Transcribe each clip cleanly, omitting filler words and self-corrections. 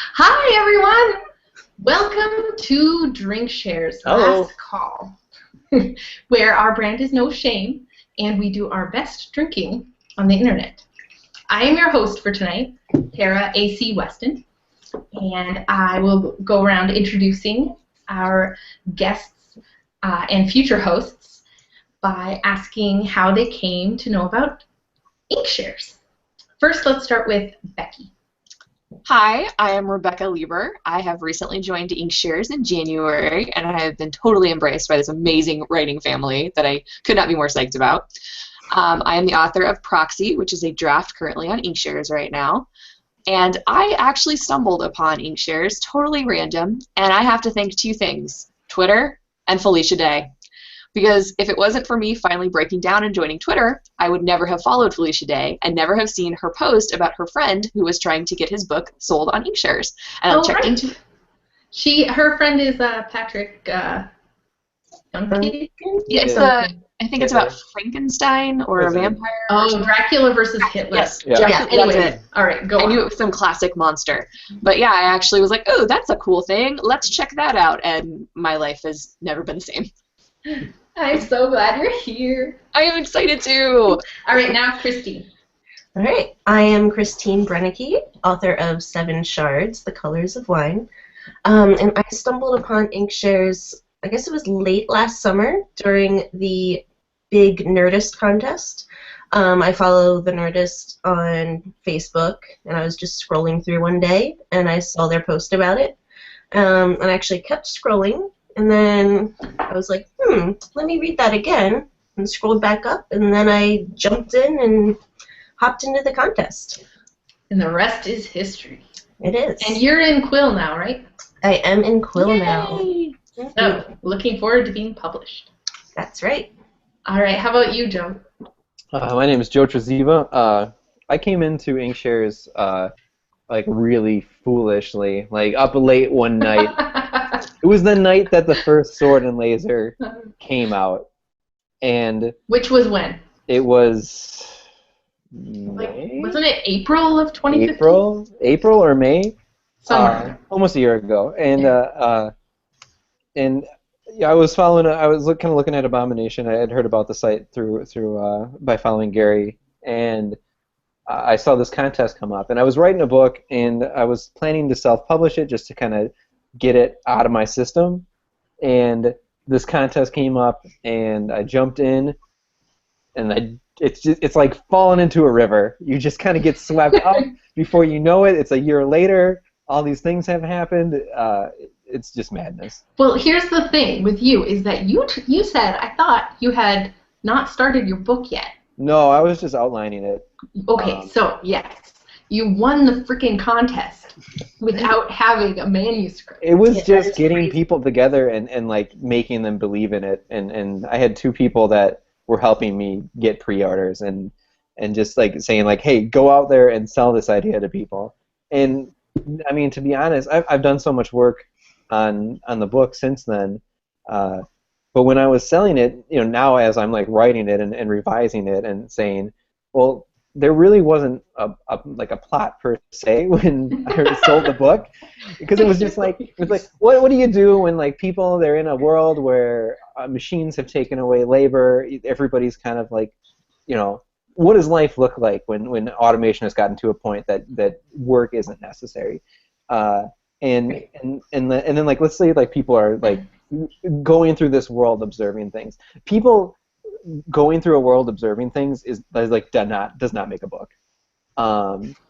Hi, everyone. Welcome to Drinkshares, Hello. last call, where our brand is no shame and we do our best drinking on the internet. I am your host for tonight, Tara A.C. Weston, and I will go around introducing our guests and future hosts by asking how they came to know about Inkshares. First, let's start with Becky. Hi, I am Rebecca Lieber. I have recently joined Inkshares in January, and I have been totally embraced by this amazing writing family that I could not be more psyched about. I am the author of Proxy, which is a draft currently on Inkshares right now. And I actually stumbled upon Inkshares, totally random, and I have to thank two things, Twitter and Felicia Day. Because if it wasn't for me finally breaking down and joining Twitter, I would never have followed Felicia Day and never have seen her post about her friend who was trying to get his book sold on Inkshares. And I checked into. Her friend is Patrick Duncan? Yeah, it's I think it's about Frankenstein or a vampire. Oh, Dracula versus Hitler. Yes, Yeah. Dracula, Anyway, that's it. all right, go I on. knew it was some classic monster. But yeah, I actually was like, oh, that's a cool thing. Let's check that out. And my life has never been the same. I'm so glad you're here. I am excited too. All right, now Christy. All right, I am Christine Brennicke, author of Seven Shards, The Colors of Wine, and I stumbled upon Inkshares, I guess it was late last summer during the big Nerdist contest. I follow the Nerdist on Facebook, and I was just scrolling through one day, and I saw their post about it, and I actually kept scrolling, and then I was like, let me read that again, and scrolled back up, and then I jumped in and hopped into the contest. And the rest is history. It is. And you're in Quill now, right? I am in Quill now. So, looking forward to being published. That's right. All right, how about you, Joe? My name is Joe Treziva. I came into Inkshares like really foolishly, like up late one night. It was the night that the first Sword and Laser came out, and Which was when? it was Like, May? wasn't it April of 2015? April or May? Somewhere. Almost a year ago, and yeah, I was following. I was kind of looking at Abomination. I had heard about the site through by following Gary, and I saw this contest come up. And I was writing a book, and I was planning to self-publish it just to kind of get it out of my system. And this contest came up, and I jumped in, and it's like falling into a river. You just kind of get swept up before you know it. It's a year later. All these things have happened. It's just madness. Well, here's the thing with you, is that you said, I thought you had not started your book yet. No, I was just outlining it. Okay, so, yes, you won the freaking contest without having a manuscript. It was Yeah, just that's getting crazy. people together and like making them believe in it. And I had two people that were helping me get pre-orders and just like saying like, hey, go out there and sell this idea to people. And I mean, to be honest, I've done so much work on the book since then. But when I was selling it, now as I'm like writing it and revising it and saying, well, there really wasn't a plot per se when I sold the book, because it was like what do you do when like people, they're in a world where machines have taken away labor, everybody's kind of like, what does life look like when automation has gotten to a point that work isn't necessary, and then like, let's say like people are like going through this world observing things. People going through a world observing things is like does not make a book.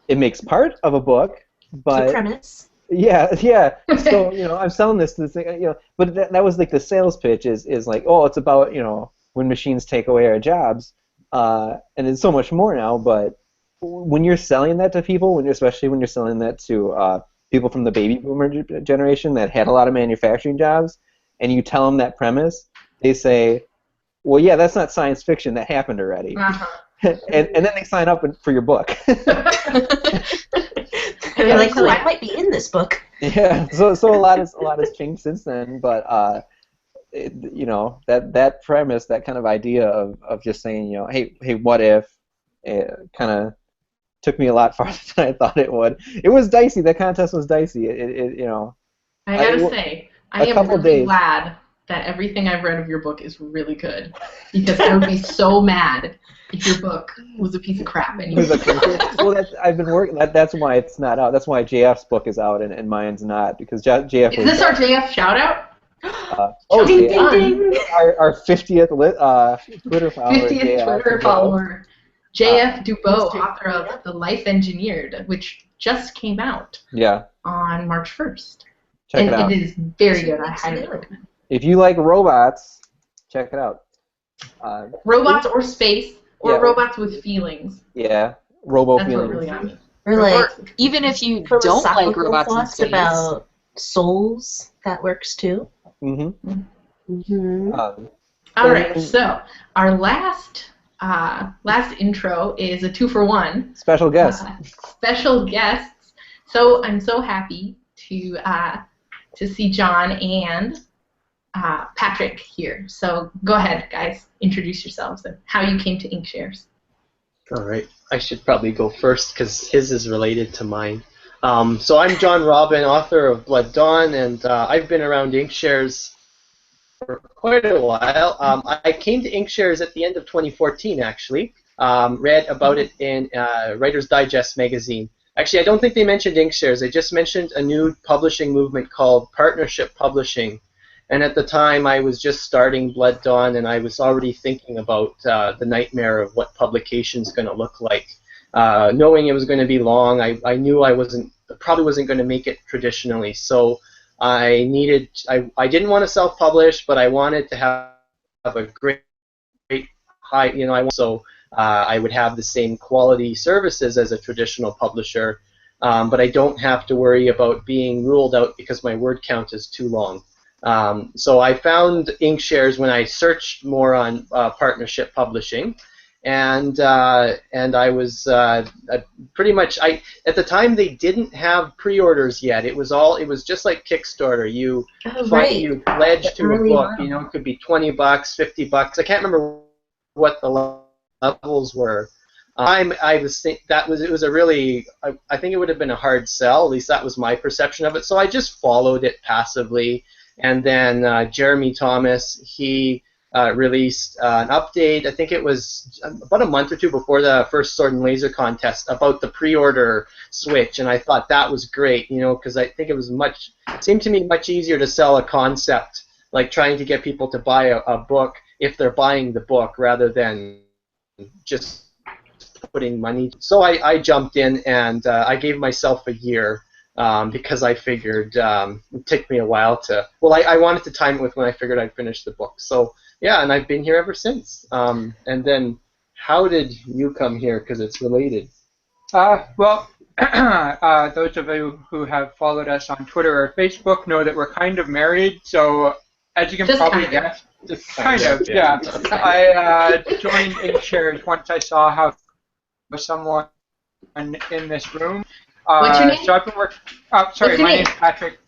It makes part of a book, but The premise. yeah. So I'm selling this to this thing, but that was like the sales pitch is like, oh, it's about when machines take away our jobs, and it's so much more now. But when you're selling that to people, especially when you're selling that to people from the baby boomer generation that had a lot of manufacturing jobs, and you tell them that premise, they say, well, yeah, that's not science fiction. That happened already. Uh-huh. and then they sign up for your book. And you're like, oh, I might be in this book. Yeah. So a lot has changed since then. But that premise, that kind of idea of just saying, hey, what if, kind of took me a lot farther than I thought it would. It was dicey. That contest was dicey. I gotta say, I am couple really days. glad that everything I've read of your book is really good, because I would be so mad if your book was a piece of crap. And you Well, I've been working. That's why it's not out. That's why JF's book is out and mine's not, because JF. Is this our JF shout out? Ding, ding, ding. Our 50th Twitter follower. 50th JF, Twitter follower. JF Dubois, Mr. author of The Life Engineered, which just came out on March 1st. Check it out. It is very good. I highly recommend. If you like robots, check it out. Robots or space, or robots with feelings. Yeah, robo That's feelings. what really got me. Or like Even if you don't like philosophical robots in thoughts space. about souls, that works too. Mm-hmm. Mm-hmm. All right, so our last intro is a 2-for-1. Special guest. Special guests. So I'm so happy to see John and Patrick here. So go ahead, guys. Introduce yourselves and how you came to Inkshares. All right. I should probably go first because his is related to mine. So I'm John Robin, author of Blood Dawn, and I've been around Inkshares for quite a while. I came to Inkshares at the end of 2014, actually. Read about it in Writer's Digest magazine. Actually, I don't think they mentioned Inkshares. They just mentioned a new publishing movement called partnership publishing. And at the time, I was just starting Blood Dawn, and I was already thinking about the nightmare of what publication's going to look like. Knowing it was going to be long, I knew I probably wasn't going to make it traditionally. So I didn't want to self-publish, but I wanted to have a great high, I would have the same quality services as a traditional publisher, but I don't have to worry about being ruled out because my word count is too long. So I found Inkshares when I searched more on partnership publishing, and I was pretty much at the time they didn't have pre-orders yet. It was just like Kickstarter. You pledge to a book. It could be $20, $50. I can't remember what the levels were. I think it would have been a hard sell. At least that was my perception of it. So I just followed it passively. And then Jeremy Thomas, he released an update. I think it was about a month or two before the first Sword and Laser contest about the pre-order switch, and I thought that was great, because I think it seemed to me much easier to sell a concept, like trying to get people to buy a book if they're buying the book rather than just putting money. So I jumped in and I gave myself a year. Because I figured it'd take me a while to. Well, I wanted to time it with when I figured I'd finish the book. So yeah, and I've been here ever since. And then, how did you come here? Because it's related. Well, those of you who have followed us on Twitter or Facebook know that we're kind of married. So as you can probably guess, just kind of, yeah. I joined Inkshares once I saw how someone in this room. What's your name? So I've been working. Sorry, my name's Patrick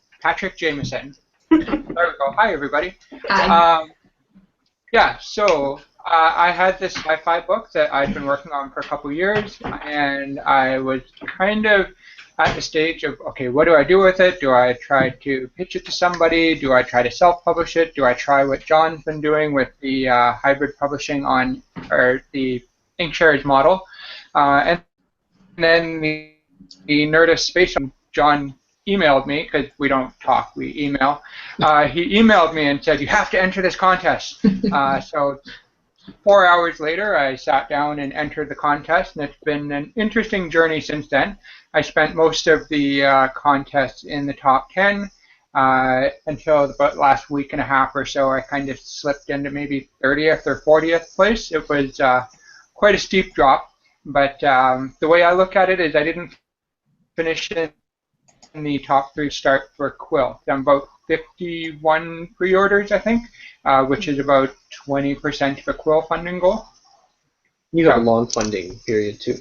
Jameson. There we go. Hi, everybody. Hi. Yeah. So I had this sci-fi book that I'd been working on for a couple years, and I was kind of at the stage of, okay, what do I do with it? Do I try to pitch it to somebody? Do I try to self-publish it? Do I try what John's been doing with the hybrid publishing or the Inkshares model? And then the Nerdist Space John emailed me, because we don't talk, we email. He emailed me and said, you have to enter this contest. So 4 hours later, I sat down and entered the contest, and it's been an interesting journey since then. I spent most of the contests in the top 10 until about last week and a half or so. I kind of slipped into maybe 30th or 40th place. It was quite a steep drop, but the way I look at it is I didn't finish in the top 3 start for Quill. I'm about 51 pre-orders, I think, which is about 20% of a Quill funding goal. You have a long funding period too.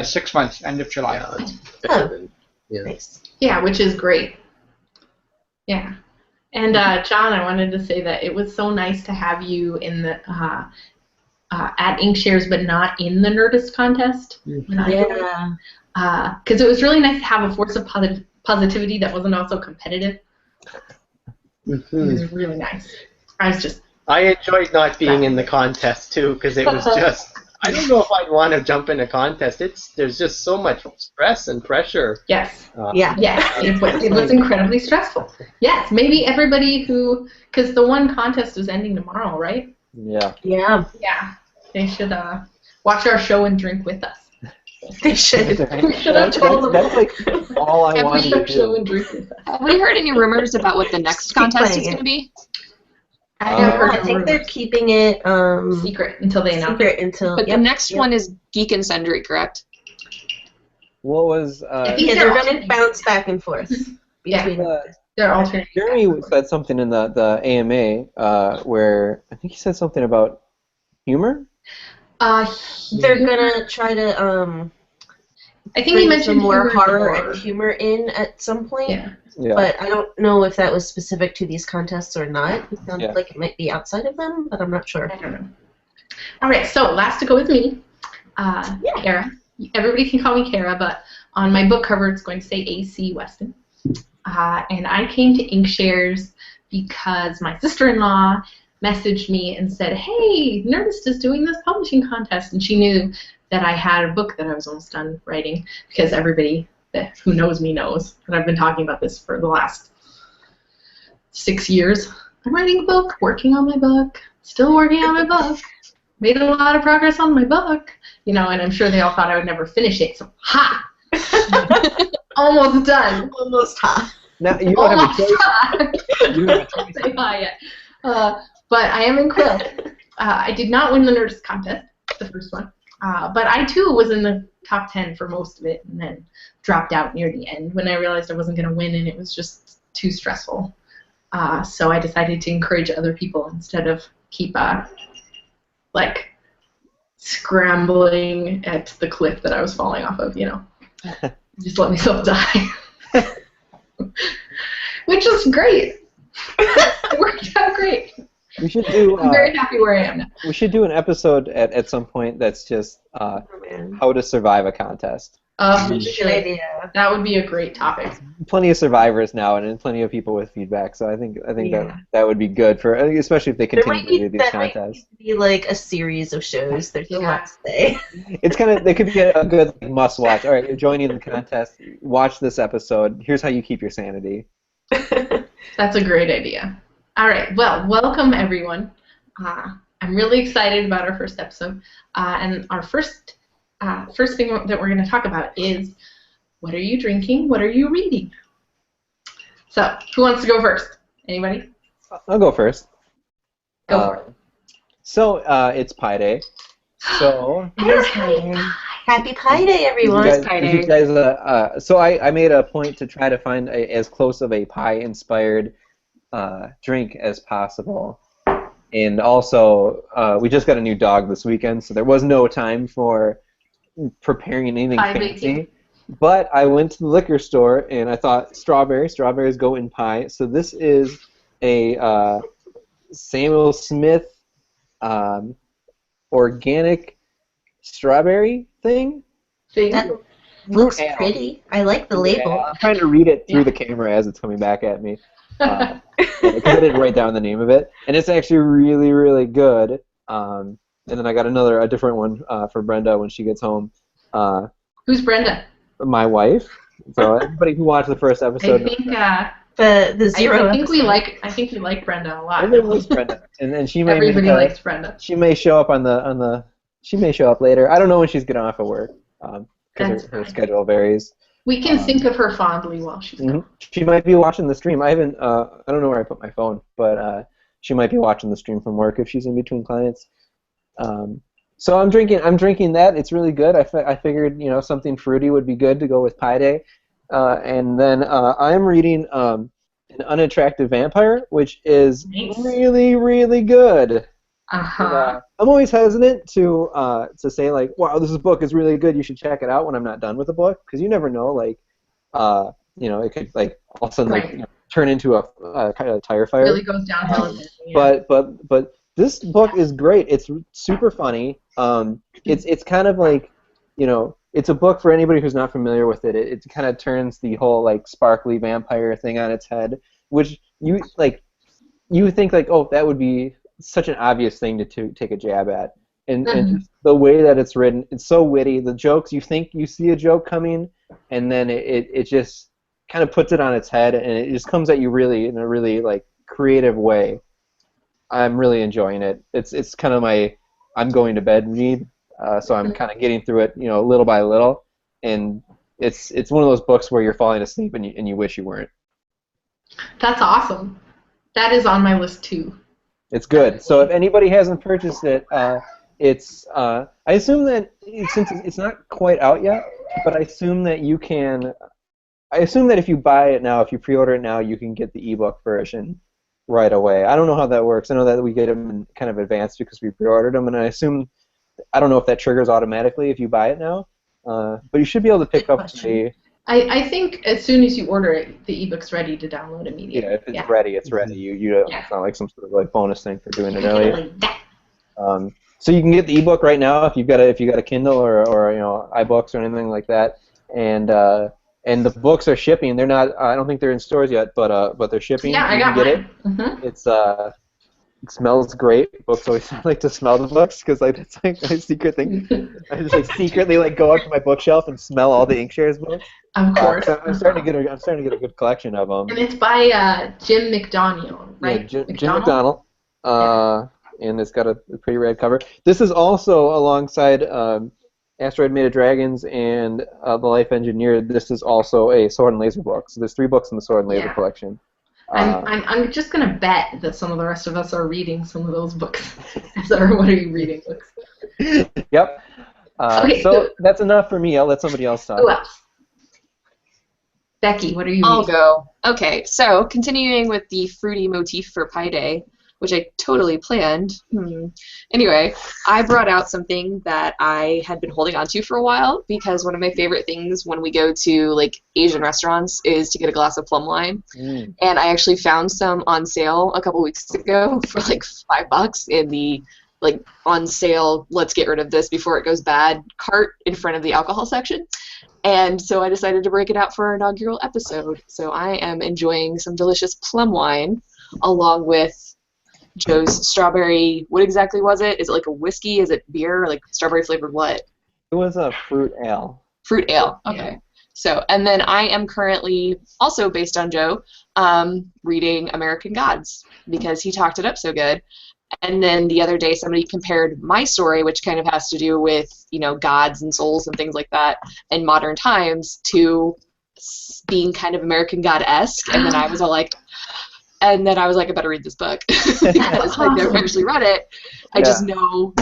6 months, end of July. Yeah, that's better than, yeah. Nice. Yeah, which is great. Yeah. And John, I wanted to say that it was so nice to have you in the at Inkshares, but not in the Nerdist contest. Yeah. Because it was really nice to have a force of positivity that wasn't also competitive. It was really nice. I enjoyed not being in the contest too, because it was just, I don't know if I'd want to jump in a contest. There's just so much stress and pressure. Yes. Yeah. Yes, it was incredibly stressful. Yes, maybe everybody because the one contest is ending tomorrow, right? Yeah. Yeah. Yeah. They should watch our show and drink with us. They should. We should have told them. That's like all I wanted to show do. and drink with us. Have we heard any rumors about what the next contest is going to be? I have heard I think they're rumors. keeping it Secret until they announce secret it. until. But the next one is Geek and Sundry, correct? What was I think Yeah, they're they're going to alternating. bounce back and forth Yeah. between. They're alternating. Jeremy said something in the AMA where I think he said something about humor. They're gonna try to I think he bring mentioned some more humor horror before. and humor in at some point. Yeah. Yeah. But I don't know if that was specific to these contests or not. It sounded Yeah. like it might be outside of them, but I'm not sure. I don't know. All right, so last to go with me, Kara. Everybody can call me Kara, but on my book cover it's going to say AC Weston. And I came to Inkshares because my sister-in-law messaged me and said, hey, Nerdist is doing this publishing contest. And she knew that I had a book that I was almost done writing because everybody who knows me knows that I've been talking about this for the last 6 years. I'm writing a book, working on my book, still working on my book, made a lot of progress on my book, and I'm sure they all thought I would never finish it, so ha! Almost done. Almost half. Now you don't have a choice. You don't have a choice. Say hi yet. But I am in Quill. I did not win the Nerdist contest, the first one. But I, too, was in the top 10 for most of it and then dropped out near the end when I realized I wasn't going to win and it was just too stressful. So I decided to encourage other people instead of keep, scrambling at the cliff that I was falling off of, Just let myself die. Which is great. It worked out great. We should do. I'm very happy where I am now. We should do an episode at some point that's just Oh, man. how to survive a contest. We That's a should. good idea. That would be a great topic. Plenty of survivors now, and plenty of people with feedback. So I think Yeah. that would be good for, especially if they There continue might to be do these that might contests. be like a series of shows. There's a lot to say. It's kind of, they could be a good must watch. All right, you're joining the contest. Watch this episode. Here's how you keep your sanity. That's a great idea. All right. Well, welcome everyone. I'm really excited about our first episode, and our first thing that we're going to talk about is what are you drinking? What are you reading? So, who wants to go first? Anybody? I'll go first. Go for it. So it's Pi Day. So Happy Pie Day, everyone. so I made a point to try to find as close of a pie-inspired drink as possible. And also, we just got a new dog this weekend, so there was no time for preparing anything Pie fancy. baking. But I went to the liquor store, and I thought strawberries go in pie. So this is a Samuel Smith organic strawberry thing. That looks ale. pretty. I like the label. Yeah, I'm trying to read it through the camera as it's coming back at me. Because I didn't write down the name of it, and it's actually really, really good. And then I got a different one for Brenda when she gets home. Who's Brenda? My wife. So everybody who watched the first episode. The zero. I think we like Brenda a lot. Everyone likes Brenda, and then she may Everybody likes Brenda. She may show up on the. She may show up later. I don't know when she's getting off of work because her schedule varies. We can think of her fondly while she's gone. She might be watching the stream. I haven't. I don't know where I put my phone, but she might be watching the stream from work if she's in between clients. So I'm drinking that. It's really good. I figured something fruity would be good to go with Pie Day. And then I'm reading An Unattractive Vampire, which is really, really good. Uh-huh. I'm always hesitant to say like, wow, this book is really good. You should check it out when I'm not done with the book, because you never know, like, it could like all of a sudden like turn into a kind of tire fire. Really goes downhill. But This book is great. It's super funny. It's kind of like, it's a book for anybody who's not familiar with it. It kind of turns the whole like sparkly vampire thing on its head, which you think like, oh, that would be such an obvious thing to take a jab at. And just the way that it's written, it's so witty. The jokes, you think you see a joke coming, and then it just kind of puts it on its head, and it just comes at you really in a really like creative way. I'm really enjoying it. It's kind of my I'm going to bed read, so I'm kind of getting through it, little by little, and it's one of those books where you're falling asleep and you wish you weren't. That's awesome. That is on my list too. It's good. So if anybody hasn't purchased it, it's I assume that since it's not quite out yet, but I assume that you can. I assume that if you buy it now, if you pre-order it now, you can get the ebook version right away. I don't know how that works. I know that we get them in kind of advance because we pre-ordered them, and I don't know if that triggers automatically if you buy it now, but you should be able to pick up the. I think as soon as you order it, the ebook's ready to download immediately. Yeah, if it's ready, it's ready. It's not like some sort of like bonus thing for doing it early. So you can get the ebook right now if you got a Kindle or iBooks or anything like that, and the books are shipping. They're not. I don't think they're in stores yet, but they're shipping. Yeah, I got mine. Mm-hmm. It smells great. Books always like to smell the books because it's like my secret thing. I just like secretly like go up to my bookshelf and smell all the Inkshares books. Of course. So I'm starting to get a good collection of them. And it's by Jim McDonnell, right? Yeah, Jim McDonnell. And it's got a pretty rad cover. This is also alongside Asteroid Made of Dragons and The Life Engineered. This is also a Sword and Laser book. So there's 3 books in the Sword and Laser collection. I'm just gonna bet that some of the rest of us are reading some of those books. So what are you reading books? Yep. So that's enough for me. I'll let somebody else talk. Who else? Becky, what are you reading? I'll go. Okay, so continuing with the fruity motif for Pi Day, which I totally planned. Anyway, I brought out something that I had been holding on to for a while because one of my favorite things when we go to like Asian restaurants is to get a glass of plum wine. And I actually found some on sale a couple weeks ago for like $5 in the like on sale, let's get rid of this before it goes bad cart in front of the alcohol section. And so I decided to break it out for our inaugural episode. So I am enjoying some delicious plum wine along with Joe's strawberry. What exactly was it? Is it like a whiskey? Is it beer? Like strawberry flavored what? It was a fruit ale. Fruit ale. Okay. So, and then I am currently also based on Joe, reading American Gods because he talked it up so good. And then the other day somebody compared my story, which kind of has to do with, gods and souls and things like that in modern times, to being kind of American God-esque. And then I was all like, I better read this book because I've never actually read it. I just know,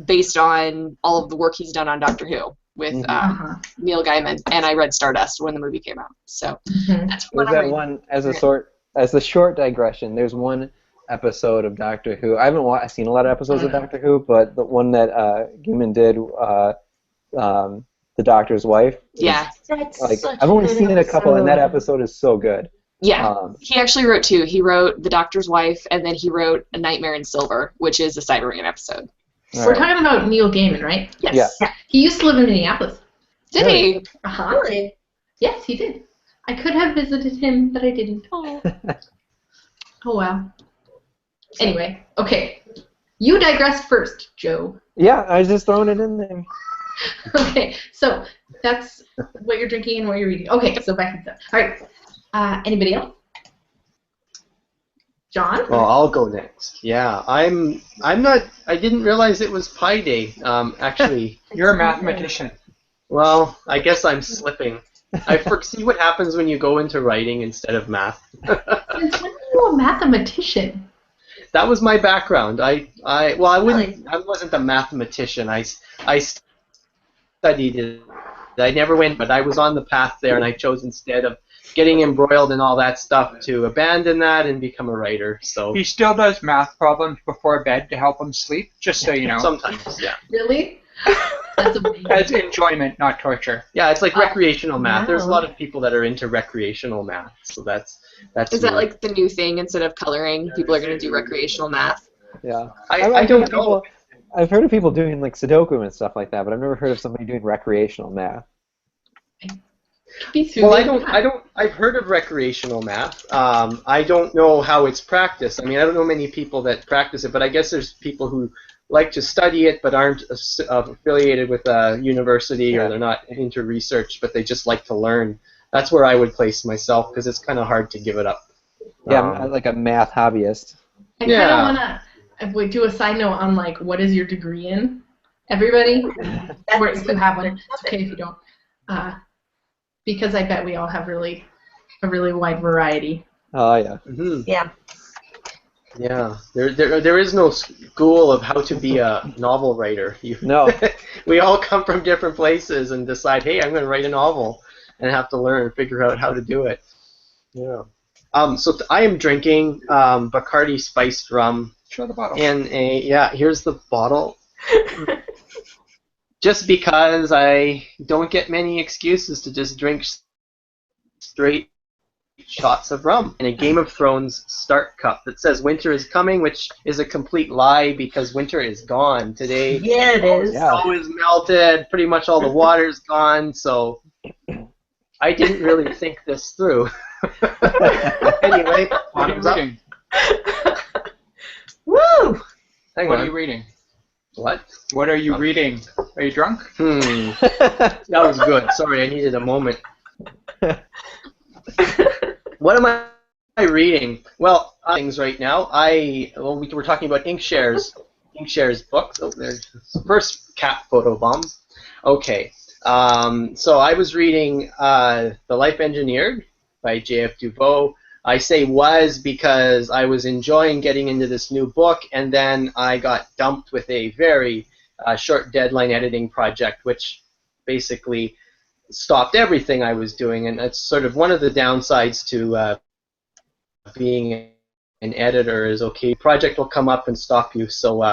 based on all of the work he's done on Doctor Who with Neil Gaiman, and I read Stardust when the movie came out. So that's what I'm reading. As a short digression. There's one episode of Doctor Who. I haven't seen a lot of episodes of Doctor Who, but the one that Gaiman did, The Doctor's Wife. Yeah. I've only seen it a couple, and that episode is so good. Yeah, he actually wrote 2. He wrote The Doctor's Wife, and then he wrote A Nightmare in Silver, which is a Cyberman episode. We're talking about Neil Gaiman, right? Yes. Yeah. He used to live in Minneapolis. Did he? Really? Yes, he did. I could have visited him, but I didn't. Oh well. Anyway, okay. You digressed first, Joe. Yeah, I was just throwing it in there. Okay, so that's what you're drinking and what you're reading. Okay, so back to that. All right. Anybody else? John? Well, I'll go next. Yeah, I didn't realize it was Pi Day. Actually. You're a mathematician. Well, I guess I'm slipping. See what happens when you go into writing instead of math. Since when are you a mathematician? That was my background. I wasn't a mathematician. I studied it. I never went, but I was on the path there, and I chose instead of getting embroiled in all that stuff to abandon that and become a writer. So he still does math problems before bed to help him sleep, just so you know. Sometimes, yeah. Really? That's amazing. That's enjoyment, not torture. Yeah, it's like recreational math. There's a Wow. lot of people that are into recreational math, so that's Is that me. like the new thing? Instead of coloring, people are going to do recreational math? Yeah. I I've don't heard of know. people. I've heard of people doing like Sudoku and stuff like that, but I've never heard of somebody doing recreational math. Be Well, soothing. I've heard of recreational math. I don't know how it's practiced. I mean, I don't know many people that practice it, but I guess there's people who like to study it but aren't affiliated with a university, or they're not into research, but they just like to learn. That's where I would place myself, because it's kind of hard to give it up. Yeah, I'm like a math hobbyist. I kind of want to do a side note on like, what is your degree in? Everybody, or if you have one, it's okay if you don't. Because I bet we all have a really wide variety. Oh yeah. Mm-hmm. Yeah. Yeah. There is no school of how to be a novel writer. No. We all come from different places and decide, hey, I'm going to write a novel, and have to learn and figure out how to do it. Yeah. So I am drinking Bacardi spiced rum. Show the bottle. And here's the bottle. Just because I don't get many excuses to just drink straight shots of rum in a Game of Thrones start cup that says winter is coming, which is a complete lie because winter is gone today. Yeah, it is. Yeah. Snow is melted, pretty much all the water's gone, so I didn't really think this through. Anyway, What are you bottoms up. reading? Woo! Hang What are on. you reading? What? What are you reading? Are you drunk? That was good. Sorry, I needed a moment. What am I reading? Well, things right now. We were talking about Inkshares books. Oh, there's the first cat photo bomb. Okay. So I was reading The Life Engineered by J.F. DuVoe. I say was because I was enjoying getting into this new book, and then I got dumped with a very short deadline editing project, which basically stopped everything I was doing. And that's sort of one of the downsides to being an editor is, okay, project will come up and stop you. So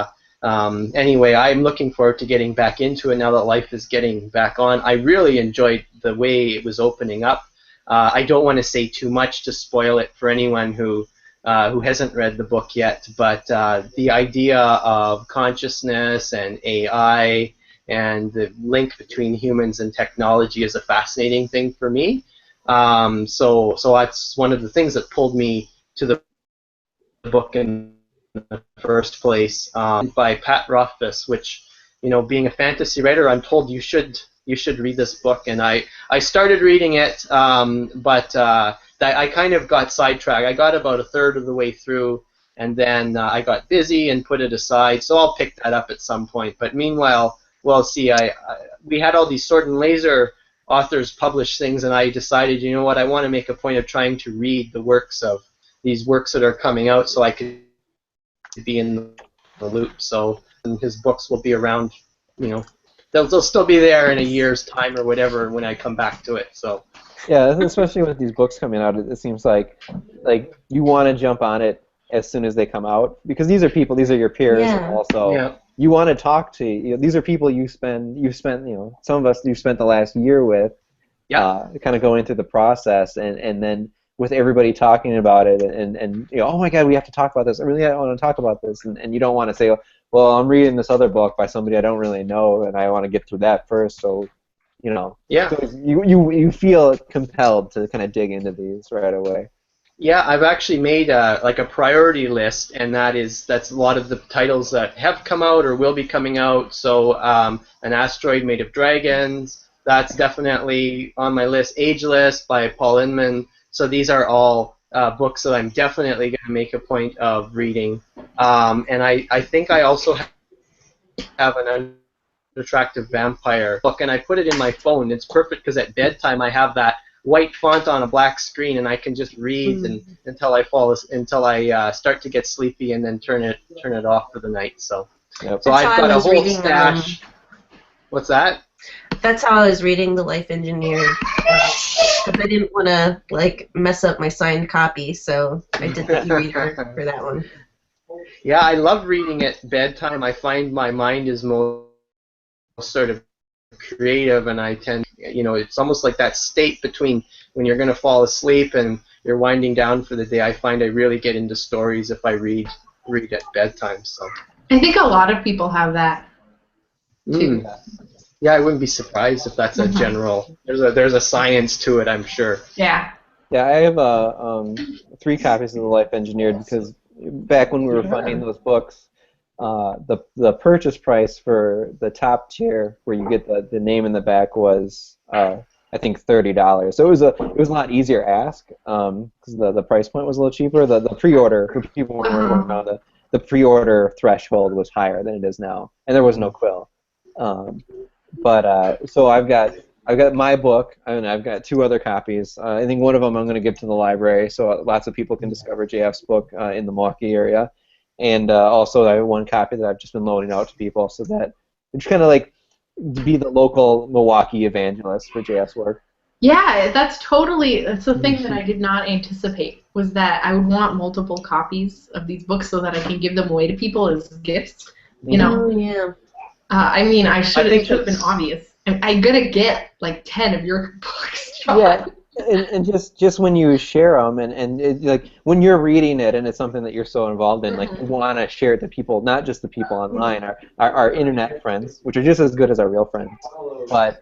anyway, I'm looking forward to getting back into it now that life is getting back on. I really enjoyed the way it was opening up. I don't want to say too much to spoil it for anyone who hasn't read the book yet, but the idea of consciousness and AI and the link between humans and technology is a fascinating thing for me. So that's one of the things that pulled me to the book in the first place, by Pat Rothfuss, which, being a fantasy writer, I'm told you should read this book, and I started reading it, but I kind of got sidetracked. I got about a third of the way through, and then I got busy and put it aside, so I'll pick that up at some point. But meanwhile, well, see, we had all these Sword and Laser authors publish things, and I decided, you know what, I want to make a point of trying to read the works of these works that are coming out so I could be in the loop. So his books will be around, they'll still be there in a year's time or whatever when I come back to it. So Yeah, especially with these books coming out, it seems like you want to jump on it as soon as they come out, because these are your peers, Yeah. and also yeah. you want to talk to. These are people you've spent, some of us you've spent the last year with, kind of going through the process, and then with everybody talking about it, and oh my God, we have to talk about this. I really want to talk about this, and you don't want to say, well, I'm reading this other book by somebody I don't really know, and I want to get through that first. So, Yeah. so you feel compelled to kind of dig into these right away. Yeah, I've actually made a priority list, and that's a lot of the titles that have come out or will be coming out. So An Asteroid Made of Dragons, that's definitely on my list. Ageless by Paul Inman. So these are all books that I'm definitely going to make a point of reading. And I think I also have an Unattractive Vampire book, and I put it in my phone. It's perfect because at bedtime I have that white font on a black screen, and I can just read until I start to get sleepy, and then turn it off for the night. So, Yep. so That's I've how I got a was whole reading, stash. What's that? That's how I was reading The Life Engineered. Because I didn't want to mess up my signed copy, so I did the e-reader for that one. Yeah, I love reading at bedtime. I find my mind is most sort of creative, and I tend, it's almost like that state between when you're going to fall asleep and you're winding down for the day. I find I really get into stories if I read at bedtime. So I think a lot of people have that too. Yeah, I wouldn't be surprised if that's a general. There's a science to it, I'm sure. Yeah. Yeah, I have 3 copies of The Life Engineered because back when we were funding those books, the purchase price for the top tier, where you get the name in the back, was I think $30. So it was a lot easier ask because the price point was a little cheaper. The pre-order for people who weren't going around, the pre-order threshold was higher than it is now, and there was no quill. So I've got my book, and I've got 2 other copies. I think one of them I'm going to give to the library, so lots of people can discover JF's book in the Milwaukee area. And also I have 1 copy that I've just been loaning out to people, so that it's kind of like be the local Milwaukee evangelist for JF's work. Yeah, that's the thing that I did not anticipate, was that I would want multiple copies of these books so that I can give them away to people as gifts. Oh, yeah. I mean, it should have been obvious. I'm gonna get like 10 of your books, John. Yeah, and just when you share them, and like when you're reading it, and it's something that you're so involved in, like you want to share it to people, not just the people online, our internet friends, which are just as good as our real friends, but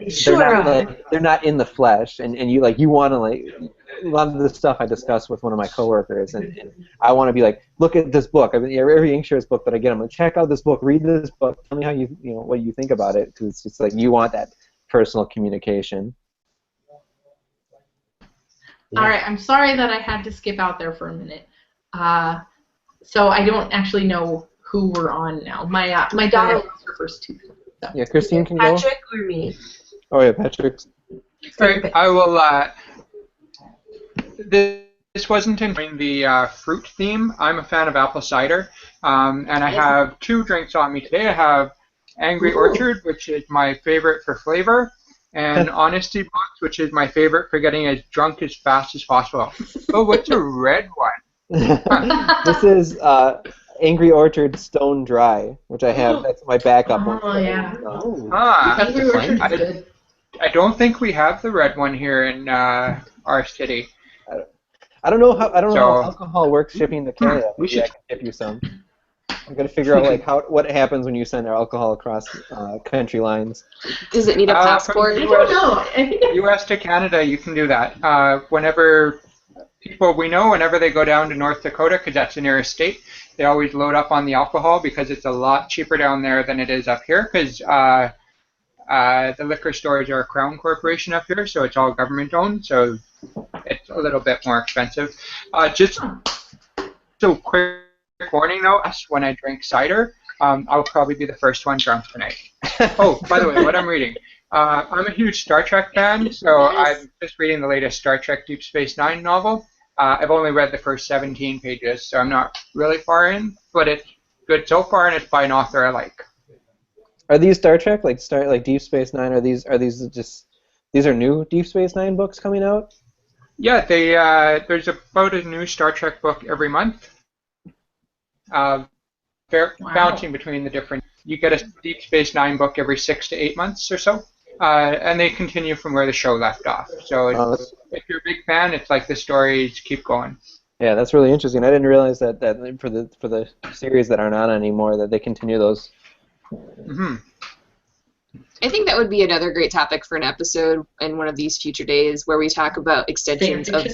they're not in the flesh, and you want to a lot of the stuff I discuss with one of my coworkers, and I want to be like, look at this book. I mean, every Inkshares book that I get, I'm like, check out this book, read this book, tell me how what you think about it, because it's just like you want that personal communication. All right, I'm sorry that I had to skip out there for a minute. So I don't actually know who we're on now. My daughter was her first 2. So. Yeah, Christine, can you go? Patrick or me? Oh yeah, Patrick. Right, I will. This wasn't in the fruit theme. I'm a fan of apple cider, and I have 2 drinks on me today. I have Angry Orchard, which is my favorite for flavor, and Honesty Box, which is my favorite for getting as drunk as fast as possible. Oh, what's a red one? This is Angry Orchard Stone Dry, which I have. That's my backup one. Oh, yeah. Angry Orchard is good. I don't think we have the red one here in our city. I don't know how alcohol works shipping to Canada. Maybe I can ship you some. I'm gonna figure out what happens when you send alcohol across country lines. Does it need a passport? I don't know. U.S. to Canada, you can do that. Whenever people we know, whenever they go down to North Dakota, because that's the nearest state, they always load up on the alcohol because it's a lot cheaper down there than it is up here. Because the liquor stores are a crown corporation up here, so it's all government owned. So it's a little bit more expensive. Just so quick warning though, when I drink cider, I'll probably be the first one drunk tonight. Oh, by the way, what I'm reading. I'm a huge Star Trek fan, so I'm just reading the latest Star Trek Deep Space Nine novel. I've only read the first 17 pages, so I'm not really far in, but it's good so far, and it's by an author I like. Are these Star Trek, like Deep Space Nine? Are these new Deep Space Nine books coming out? Yeah, there's about a new Star Trek book every month. Bouncing between the different. You get a Deep Space Nine book every 6 to 8 months or so, and they continue from where the show left off. So if you're a big fan, it's like the stories keep going. Yeah, that's really interesting. I didn't realize that for the series that aren't on anymore, that they continue those. Mm-hmm. I think that would be another great topic for an episode in one of these future days where we talk about extensions of.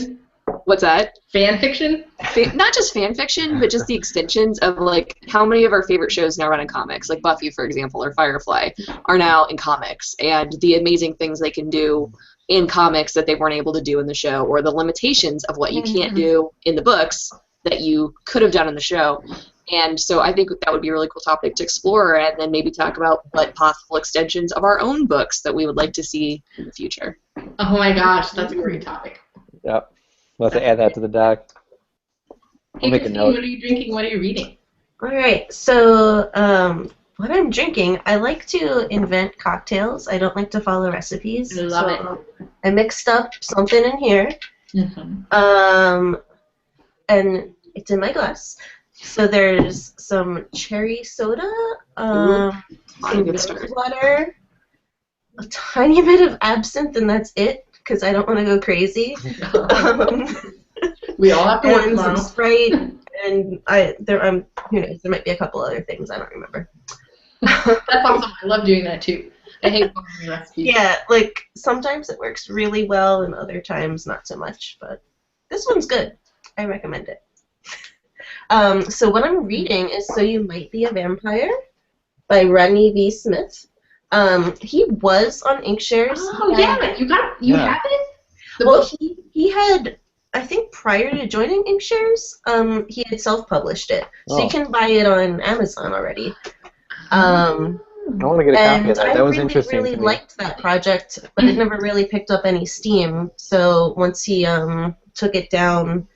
What's that? Fan fiction? Not just fan fiction, but just the extensions of like how many of our favorite shows now run in comics, like Buffy, for example, or Firefly, are now in comics, and the amazing things they can do in comics that they weren't able to do in the show, or the limitations of what you can't do in the books that you could have done in the show. And so I think that would be a really cool topic to explore, and then maybe talk about what possible extensions of our own books that we would like to see in the future. Oh my gosh, that's a great topic. Yep. We'll have to add that to the doc. Hey, Christine, what are you drinking? What are you reading? All right, so what I'm drinking, I like to invent cocktails. I don't like to follow recipes. I love it. I mixed up something in here, and it's in my glass. So there's some cherry soda, some rose water, a tiny bit of absinthe, and that's it, because I don't want to go crazy. We all have to work And tomorrow. some Sprite, and who knows, there might be a couple other things, I don't remember. That's awesome. I love doing that too. I hate following recipes. Yeah, like, sometimes it works really well, and other times not so much, but this one's good. I recommend it. So what I'm reading is So You Might Be a Vampire by Rodney V. Smith. He was on Inkshares. Oh, yeah, you have it? Well, he had, I think prior to joining Inkshares, he had self-published it. So you can buy it on Amazon already. I want to get a copy of that. That was interesting. I really liked that project, but it never really picked up any steam. So once he took it down,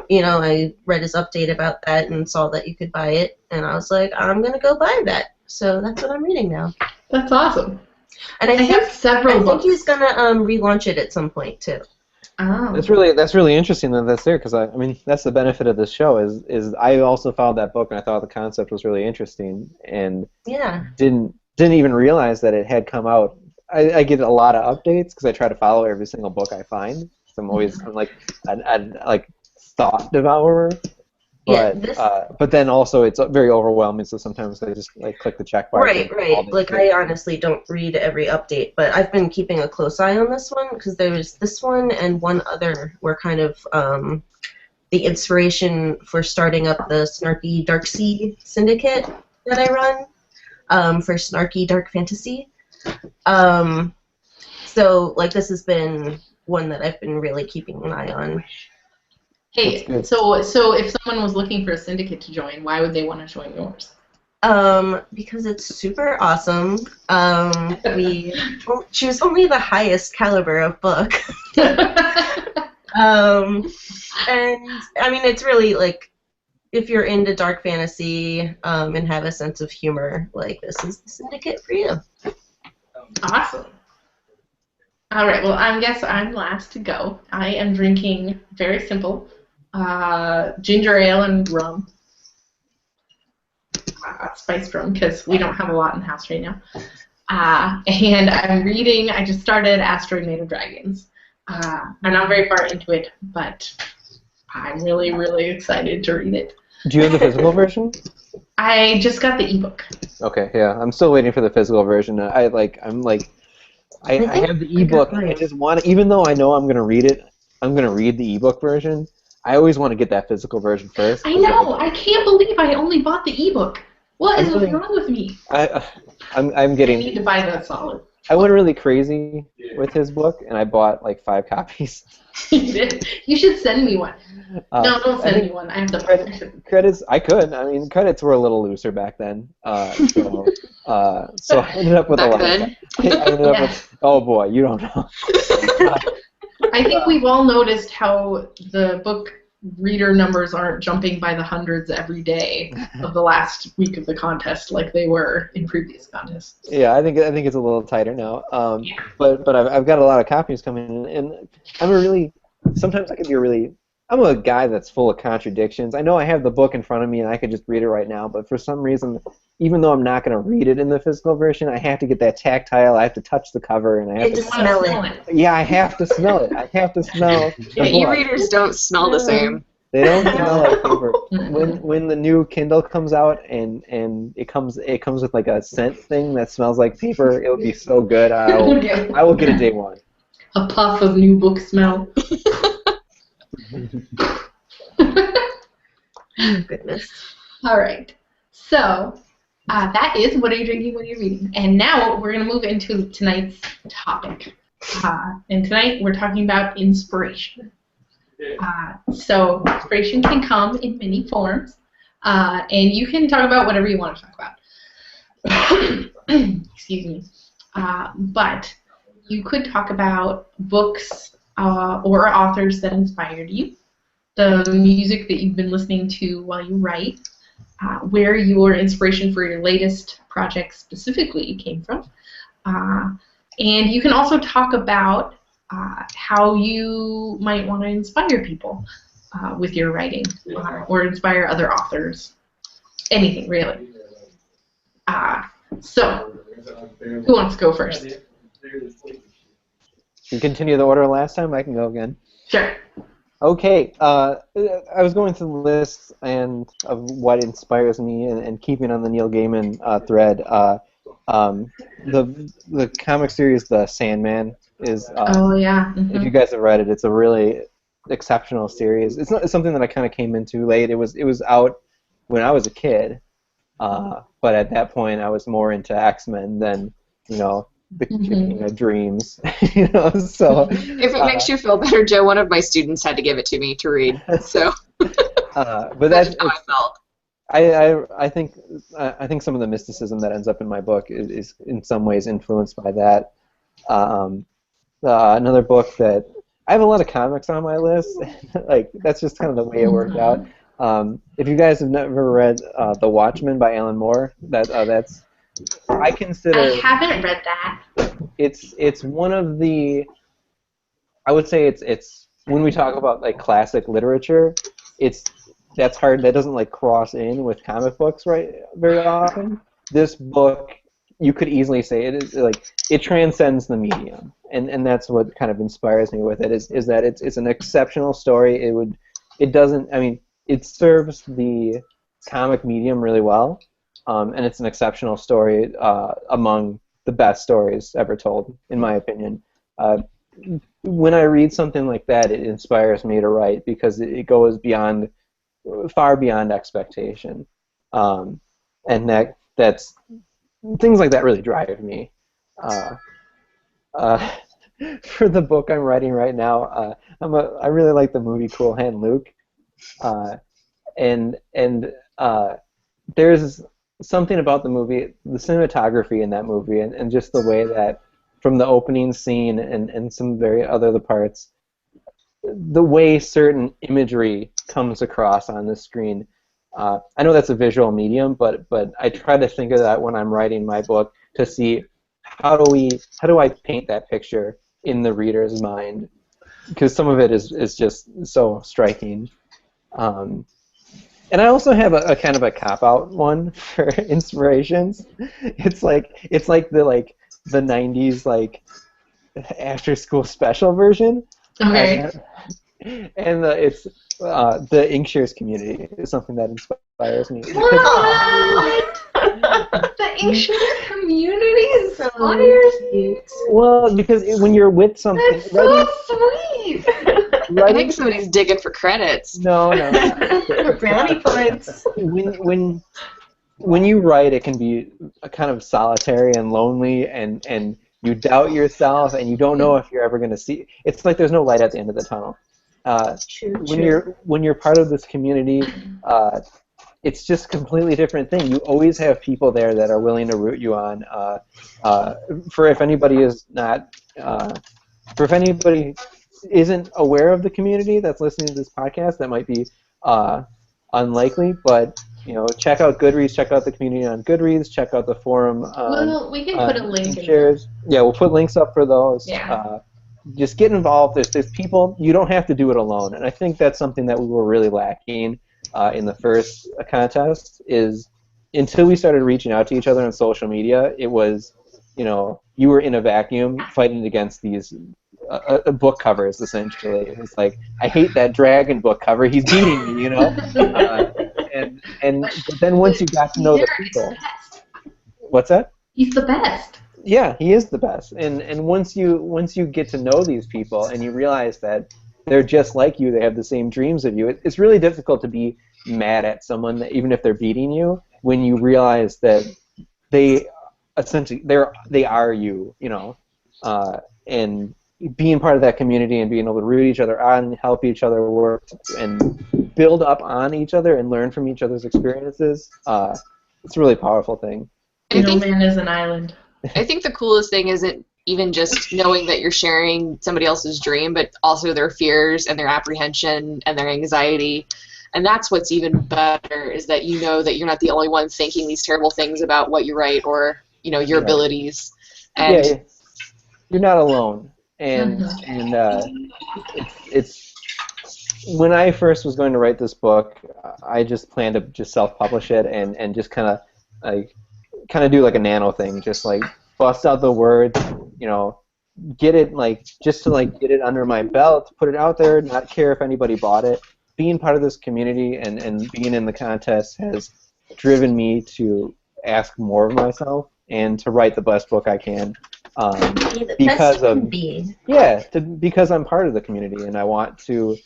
I read his update about that and saw that you could buy it, and I was like, I'm gonna go buy that. So that's what I'm reading now. That's awesome. And I think several books. I think he's gonna relaunch it at some point too. Oh. That's really interesting that that's there, because I mean that's the benefit of this show is I also found that book and I thought the concept was really interesting and didn't even realize that it had come out. I get a lot of updates because I try to follow every single book I find. So I'm always kind of like a thought devourer. But then also it's very overwhelming, so sometimes I just click the check bar. Right. Like I honestly don't read every update, but I've been keeping a close eye on this one because there's this one and one other were kind of the inspiration for starting up the Snarky Dark Sea Syndicate that I run for Snarky Dark Fantasy. So this has been one that I've been really keeping an eye on. Hey, so if someone was looking for a syndicate to join, why would they want to join yours? Because it's super awesome. We choose only the highest caliber of book. And I mean, it's really if you're into dark fantasy and have a sense of humor, this is the syndicate for you. Awesome. All right. Well, I guess I'm last to go. I am drinking very simple. Ginger ale and rum, spiced rum, because we don't have a lot in the house right now. And I'm reading, I just started Asteroid Made of Dragons. I'm not very far into it, but I'm really, really excited to read it. Do you have the physical version? I just got the ebook. Okay, yeah, I'm still waiting for the physical version. I have the ebook. I just want to, even though I know I'm gonna read it, I'm gonna read the ebook version. I always want to get that physical version first. I know. I can't believe I only bought the ebook. What is wrong with me? I'm getting. I need to buy the solid. I went really crazy with his book, and I bought 5 copies. You should send me one. No, don't send me one. I have the credits. I could. I mean, credits were a little looser back then. So I ended up with a lot. I ended up with. Oh boy, you don't know. I think we've all noticed how the book reader numbers aren't jumping by the hundreds every day of the last week of the contest like they were in previous contests. Yeah, I think it's a little tighter now. But I've got a lot of copies coming in, and sometimes I could be I'm a guy that's full of contradictions. I know I have the book in front of me and I could just read it right now, but for some reason, even though I'm not going to read it in the physical version, I have to get that tactile, I have to touch the cover, and I have to smell it. Yeah, I have to smell it. I have to smell e-readers don't smell the same. They don't smell like paper. When the new Kindle comes out and it comes with a scent thing that smells like paper, it'll be so good. I will get it day one. A puff of new book smell. Oh, goodness. All right. So that is What Are You Drinking, What Are You Reading? And now we're going to move into tonight's topic. And tonight we're talking about inspiration. So inspiration can come in many forms. And you can talk about whatever you want to talk about. Excuse me. But you could talk about books or authors that inspired you, the music that you've been listening to while you write, where your inspiration for your latest project specifically came from, and you can also talk about how you might want to inspire people with your writing or inspire other authors, anything really. So, who wants to go first? You continue the order last time. I can go again. Sure. Okay. I was going through the list and of what inspires me, and keeping on the Neil Gaiman thread. The comic series The Sandman is. Oh yeah. If you guys have read it, it's a really exceptional series. It's something that I kind of came into late. It was out when I was a kid, but at that point I was more into X-Men than the King of Dreams. So If it makes you feel better, Joe, one of my students had to give it to me to read. So but that's how I felt. I think some of the mysticism that ends up in my book is in some ways influenced by that. Another book that I have a lot of comics on my list. Like that's just kind of the way it worked out. If you guys have never read The Watchmen by Alan Moore, that's I consider. I haven't read that. It's one of the. I would say it's when we talk about like classic literature, that's hard. That doesn't like cross in with comic books very often. This book, you could easily say it is like it transcends the medium, and that's what kind of inspires me with it is that it's an exceptional story. It serves the comic medium really well, and it's an exceptional story among the best stories ever told, in my opinion. When I read something like that, it inspires me to write because it goes far beyond expectation, and that's things like that really drive me. For the book I'm writing right now, I really like the movie Cool Hand Luke, and there's something about the movie, the cinematography in that movie, and just the way that from the opening scene and some very other parts, the way certain imagery comes across on the screen. I know that's a visual medium, but I try to think of that when I'm writing my book to see how do I paint that picture in the reader's mind, because some of it is just so striking. And I also have a kind of a cop-out one for inspirations. It's like the 90s like after-school special version. Okay. And it's the Inkshares community is something that inspires me. What? The Drinkshares community inspires you? Well, because when you're with something, That's so sweet. I think somebody's digging for credits. No. Brownie points. When you write, it can be a kind of solitary and lonely, and you doubt yourself, and you don't know if you're ever going to see. It's like there's no light at the end of the tunnel. When you're part of this community, it's just a completely different thing. You always have people there that are willing to root you on. If anybody isn't aware of the community that's listening to this podcast, that might be unlikely, but check out Goodreads, check out the community on Goodreads, check out the forum on Well, we can put a link in shares. Yeah, we'll put links up for those. Yeah. Just get involved. There's people. You don't have to do it alone, and I think that's something that we were really lacking in the first contest. Is until we started reaching out to each other on social media, it was, you were in a vacuum fighting against these book covers, essentially. It's like, I hate that dragon book cover. He's beating me, but then once you got to know the people, what's that? He's the best. Yeah, he is the best. And once you get to know these people and you realize that they're just like you, they have the same dreams of you, it's really difficult to be mad at someone, even if they're beating you, when you realize that they essentially they are you, and being part of that community and being able to root each other on, help each other work, and build up on each other and learn from each other's experiences, it's a really powerful thing. No man is an island. I think the coolest thing isn't even just knowing that you're sharing somebody else's dream, but also their fears and their apprehension and their anxiety. And that's what's even better, is that you know that you're not the only one thinking these terrible things about what you write or your abilities. And yeah, you're not alone. And it's when I first was going to write this book, I just planned to just self-publish it and just kind of do like a nano thing, just like bust out the words, you know, get it just to get it under my belt, put it out there, not care if anybody bought it. Being part of this community and being in the contest has driven me to ask more of myself and to write the best book I can. Because because I'm part of the community and I want to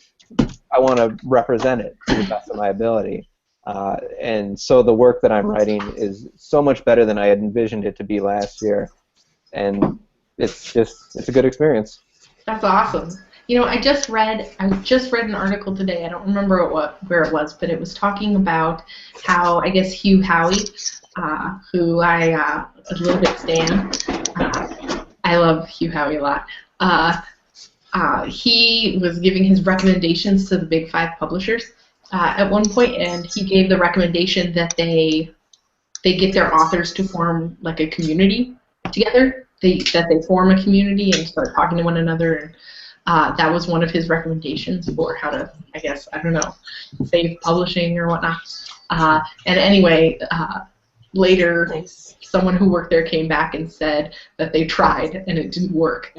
represent it to the best of my ability. And so the work that I'm writing is so much better than I had envisioned it to be last year, and it's a good experience. That's awesome. You know, I just read an article today. I don't remember where it was, but it was talking about how, I guess, Hugh Howey, who I a little bit stan. I love Hugh Howey a lot. He was giving his recommendations to the big 5 publishers at one point, and he gave the recommendation that they get their authors to form like a community together. That they form a community and start talking to one another. And that was one of his recommendations for how to, I guess, I don't know, save publishing or whatnot. And anyway, later, someone who worked there came back and said that they tried and it didn't work.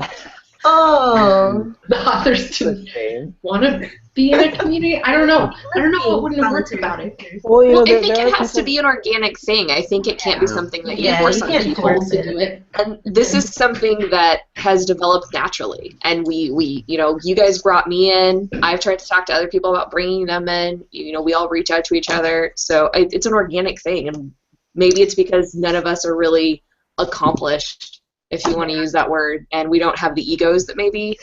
Oh. The authors didn't want to be in a community. I don't know what wouldn't have worked about it. Well, I think it has to be an organic thing. I think it can't be something that you force on people to do it. And this is something that has developed naturally. And we you guys brought me in. I've tried to talk to other people about bringing them in. You know, we all reach out to each other. So it's an organic thing. And maybe it's because none of us are really accomplished, if you want to use that word, and we don't have the egos that maybe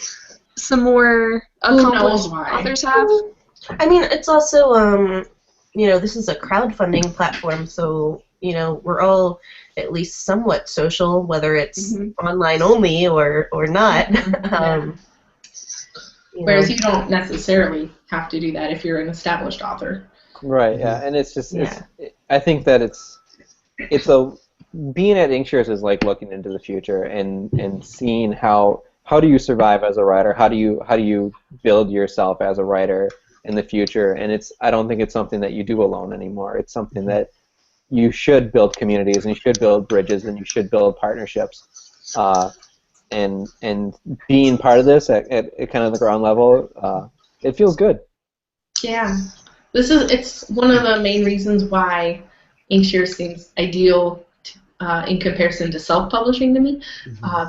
some more accomplished authors have. I mean, it's also, this is a crowdfunding platform, so, we're all at least somewhat social, whether it's online only or not. Whereas you don't necessarily have to do that if you're an established author. Right, yeah, and it's just, I think that being at Inkshares is like looking into the future and seeing how do you survive as a writer, how do you build yourself as a writer in the future, and I don't think it's something that you do alone anymore. It's something that you should build communities and you should build bridges and you should build partnerships, and being part of this at kind of the ground level, it feels good. Yeah, it's one of the main reasons why Inkshares seems ideal in comparison to self-publishing to me,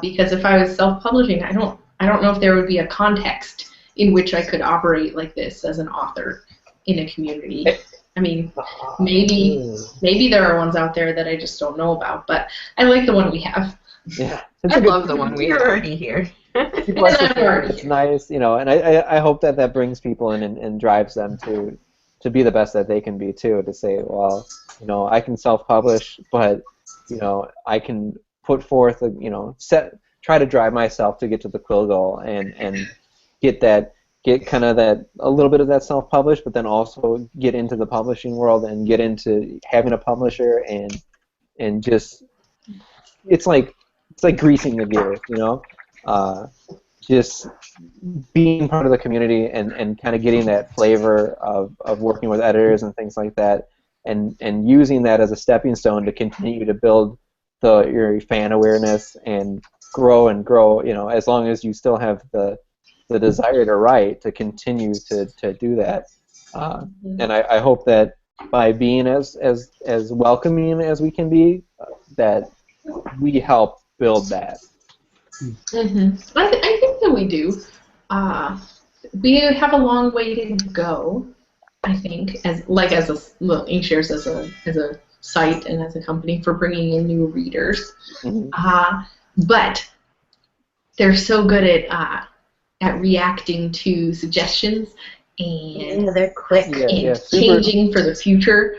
because if I was self-publishing, I don't know if there would be a context in which I could operate like this as an author in a community. I mean, maybe there are ones out there that I just don't know about, but I like the one we have. Yeah, I love the one we have. You're already here. It's nice, and I hope that brings people in and drives them to be the best that they can be too. To say, well, I can self-publish, but I can put forth, try to drive myself to get to the quill goal and get kind of a little bit of that self-published, but then also get into the publishing world and get into having a publisher and just it's like greasing the gears, just being part of the community and kind of getting that flavor of working with editors and things like that. And using that as a stepping stone to continue to build your fan awareness and grow, as long as you still have the desire to write, to continue to do that. And I hope that by being as welcoming as we can be, that we help build that. Mm-hmm. I think that we do. We have a long way to go, I think, Inkshares as a site and as a company for bringing in new readers. But they're so good at reacting to suggestions and they're quick and changing for the future,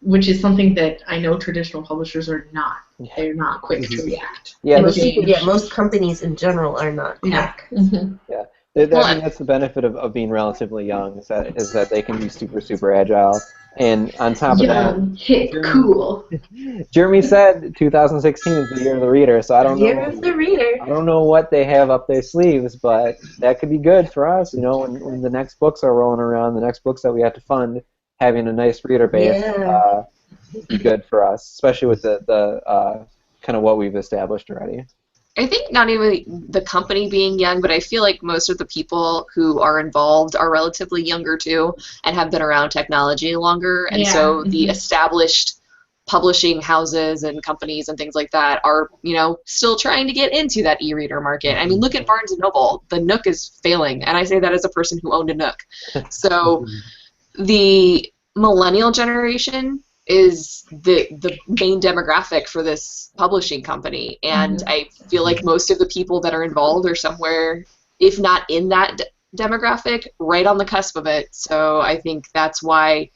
which is something that I know traditional publishers are not. They're not quick to react. Most companies in general are not quick. Yeah. I mean, that's the benefit of being relatively young, is that they can be super, super agile. And on top of that, cool. Jeremy said 2016 is the year of the reader, so I don't know. Year of the reader. I don't know what they have up their sleeves, but that could be good for us. When the next books are rolling around, the next books that we have to fund, having a nice reader base would be good for us, especially with the kind of what we've established already. I think not even the company being young, but I feel like most of the people who are involved are relatively younger too and have been around technology longer. And so the established publishing houses and companies and things like that are, still trying to get into that e-reader market. I mean, look at Barnes & Noble. The Nook is failing, and I say that as a person who owned a Nook. So the millennial generation is the main demographic for this publishing company, and I feel like most of the people that are involved are somewhere, if not in that demographic, right on the cusp of it. So I think that's why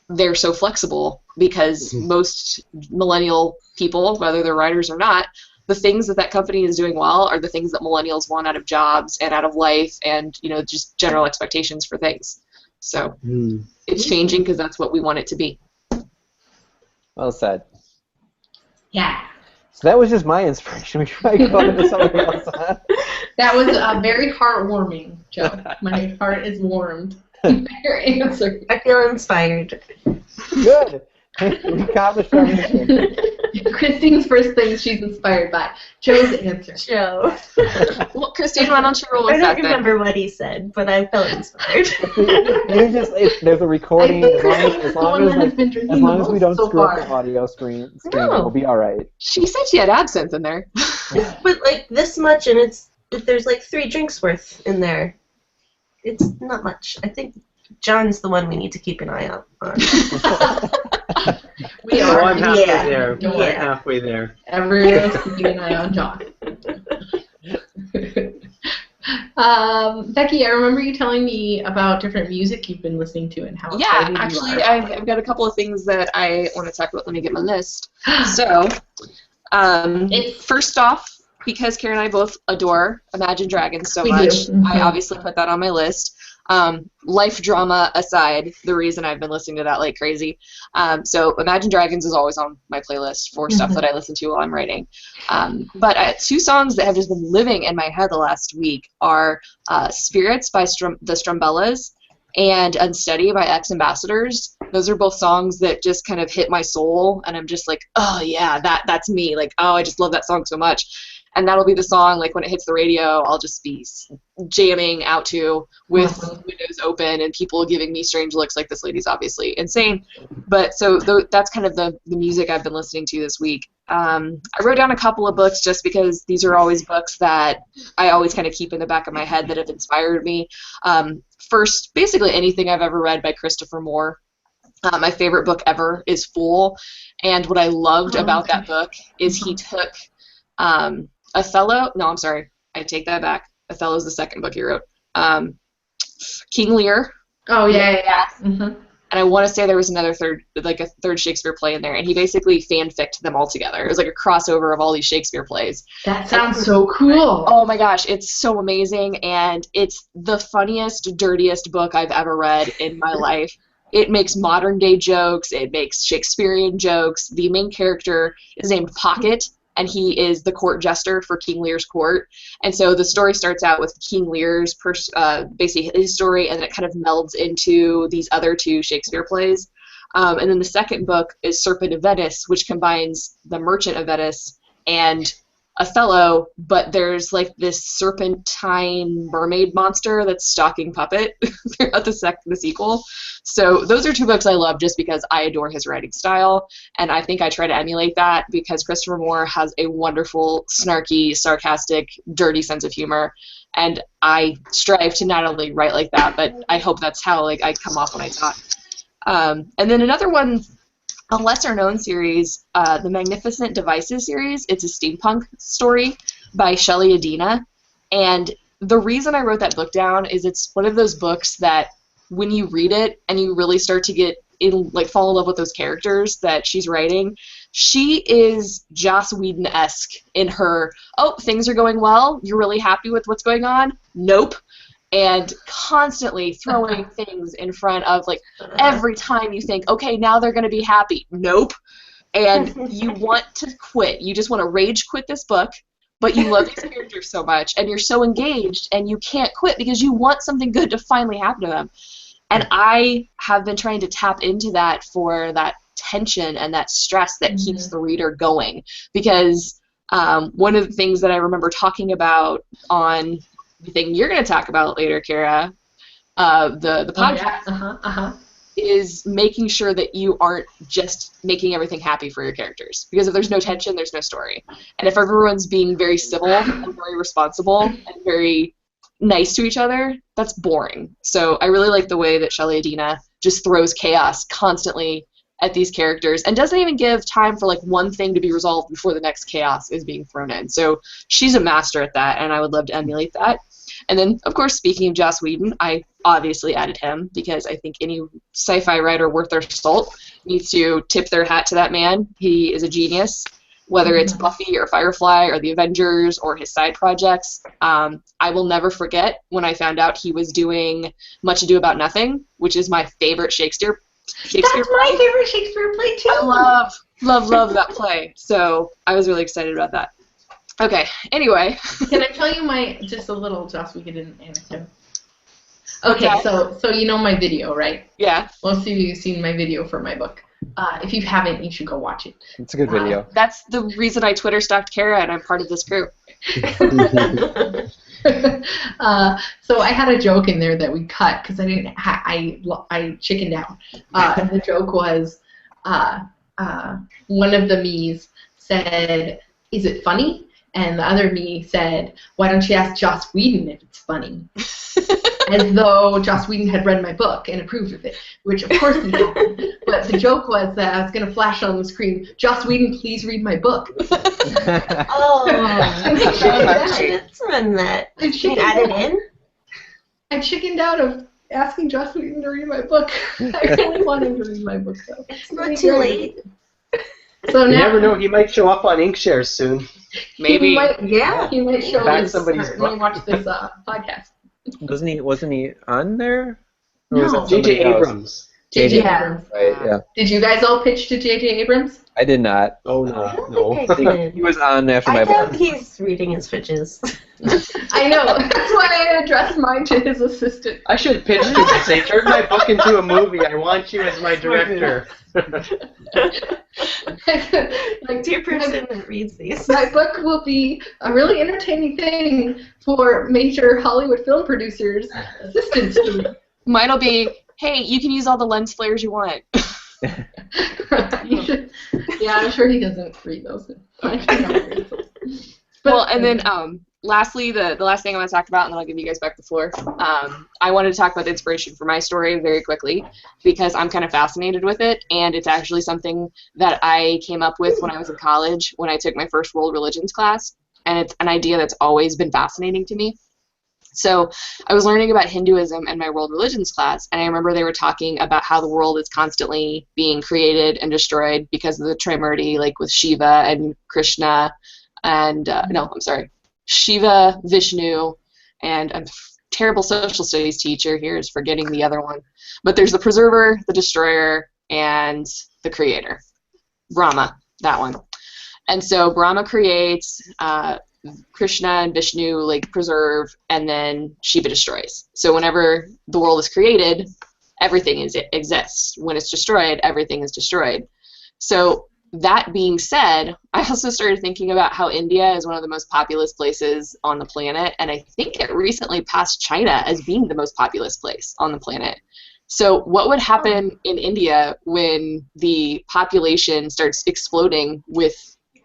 they're so flexible, because most millennial people, whether they're writers or not, the things that company is doing well are the things that millennials want out of jobs and out of life, and just general expectations for things. So it's changing because that's what we want it to be. Well said. Yeah. So that was just my inspiration. We should go into something else. That was very heartwarming, Joe. My heart is warmed by your answer. I feel inspired. Good. We accomplished our mission. Christine's first thing she's inspired by. Joe's answer. Joe. Well, Christine, why don't you roll with I that don't remember what he said, but I felt inspired. There's a recording. I think as long as we don't screw up the audio screen, we'll be all right. She said she had absinthe in there. But like this much, and there's like 3 drinks worth in there. It's not much. I think John's the one we need to keep an eye out on. We are. I'm halfway Yeah. there. Yeah. I'm halfway there. Everyone's keeping an eye on John. Becky, I remember you telling me about different music you've been listening to and how Yeah, excited actually, you are. I've got a couple of things that I want to talk about. Let me get my list. So, first off, because Karen and I both adore Imagine Dragons so We much, do. I obviously put that on my list. Life drama aside, the reason I've been listening to that like crazy. So Imagine Dragons is always on my playlist for stuff that I listen to while I'm writing. But 2 songs that have just been living in my head the last week are Spirits by the Strumbellas and Unsteady by Ex-Ambassadors. Those are both songs that just kind of hit my soul, and I'm just like, oh yeah, that's me. Like, oh, I just love that song so much. And that'll be the song, like, when it hits the radio, I'll just be jamming out to with windows open and people giving me strange looks like this lady's obviously insane. But so that's kind of the music I've been listening to this week. I wrote down a couple of books just because these are always books that I always kind of keep in the back of my head that have inspired me. First, basically anything I've ever read by Christopher Moore. My favorite book ever is Fool. And what I loved about that book is he took... Othello, no, I'm sorry, I take that back. Othello's the second book he wrote. King Lear. Oh, yeah. And I want to say there was a third Shakespeare play in there, and he basically fanficked them all together. It was like a crossover of all these Shakespeare plays. That sounds so cool. Oh my gosh, it's so amazing, and it's the funniest, dirtiest book I've ever read in my life. It makes modern day jokes, it makes Shakespearean jokes. The main character is named Pocket, and he is the court jester for King Lear's court. And so the story starts out with King Lear's, basically his story, and then it kind of melds into these other 2 Shakespeare plays. And then the second book is Serpent of Venice, which combines the Merchant of Venice and Othello, but there's like this serpentine mermaid monster that's stalking Puppet throughout the sequel. So those are 2 books I love just because I adore his writing style, and I think I try to emulate that because Christopher Moore has a wonderful, snarky, sarcastic, dirty sense of humor, and I strive to not only write like that, but I hope that's how I come off when I talk. And then another one, a lesser-known series, the Magnificent Devices series. It's a steampunk story by Shelley Adina, and the reason I wrote that book down is it's one of those books that when you read it and you really start to fall in love with those characters that she's writing, she is Joss Whedon-esque in her, oh, things are going well, you're really happy with what's going on? Nope. And constantly throwing things in front of, every time you think, okay, now they're going to be happy. Nope. And you want to quit. You just want to rage quit this book, but you love these characters so much, and you're so engaged, and you can't quit because you want something good to finally happen to them. And I have been trying to tap into that for that tension and that stress that keeps the reader going, because One of the things that I remember talking about on the thing you're going to talk about later, Kara, the podcast, is making sure that you aren't just making everything happy for your characters. Because if there's no tension, there's no story. And if everyone's being very civil and very responsible and very nice to each other, that's boring. So I really like the way that Shelley Adina just throws chaos constantly at these characters and doesn't even give time for like one thing to be resolved before the next chaos is being thrown in. So she's a master at that, and I would love to emulate that. And then, of course, speaking of Joss Whedon, I obviously added him because I think any sci-fi writer worth their salt needs to tip their hat to that man. He is a genius. Whether it's Buffy or Firefly or the Avengers or his side projects, I will never forget when I found out he was doing Much Ado About Nothing, which is my favorite Shakespeare That's my favorite Shakespeare play too. I love that play. So I was really excited about that. Okay, anyway. Can I tell you just a little Joss Whedon anecdote? Okay, so you know my video, right? Yeah. Most of you have seen my video for my book. If you haven't, you should go watch it. It's a good video. That's the reason I Twitter stalked Kara, and I'm part of this crew. So I had a joke in there that we cut because I didn't. I chickened out. And the joke was, one of the me's said, "Is it funny?" And the other me said, "Why don't you ask Joss Whedon if it's funny?" As though Joss Whedon had read my book and approved of it, which of course he had. But the joke was that I was going to flash on the screen, "Joss Whedon, please read my book." Oh, let's run that. Can you add it in? I chickened out of asking Joss Whedon to read my book. I really want him to read my book, though. It's not too late. So You now, never know, he might show up on Inkshares soon. Maybe. He might show Back his somebody's heart when he book. watched this podcast. Wasn't he on there? Or was No. it J.J. somebody else? Abrams. J.J. Yeah. Abrams. Right, yeah. Did you guys all pitch to J.J. Abrams? I did not. Oh, I no. don't No. think I did. He was on after I my doubt book. he's reading his pitches. I know. That's why I addressed mine to his assistant. I should pitch to him and say, turn my book into a movie. I want you as my director. Like, Dear person that reads these. my book will be a really entertaining thing for major Hollywood film producers' assistants to read. Mine'll be, hey, you can use all the lens flares you want. You should, yeah, I'm sure he doesn't read those. Well, and then lastly, the last thing I want to talk about, and then I'll give you guys back the floor. I wanted to talk about the inspiration for my story very quickly because I'm kind of fascinated with it, and it's actually something that I came up with when I was in college when I took my first world religions class, and it's an idea that's always been fascinating to me. So I was learning about Hinduism in my world religions class, and I remember they were talking about how the world is constantly being created and destroyed because of the Trimurti, like with Shiva and Krishna, and Shiva, Vishnu, and I'm a terrible social studies teacher here is forgetting the other one. But there's the preserver, the destroyer, and the creator. Brahma, that one. And so Brahma creates, Krishna and Vishnu like preserve, and then Shiva destroys. So whenever the world is created, everything exists. When it's destroyed, everything is destroyed. So that being said, I also started thinking about how India is one of the most populous places on the planet, and I think it recently passed China as being the most populous place on the planet. So what would happen in India when the population starts exploding with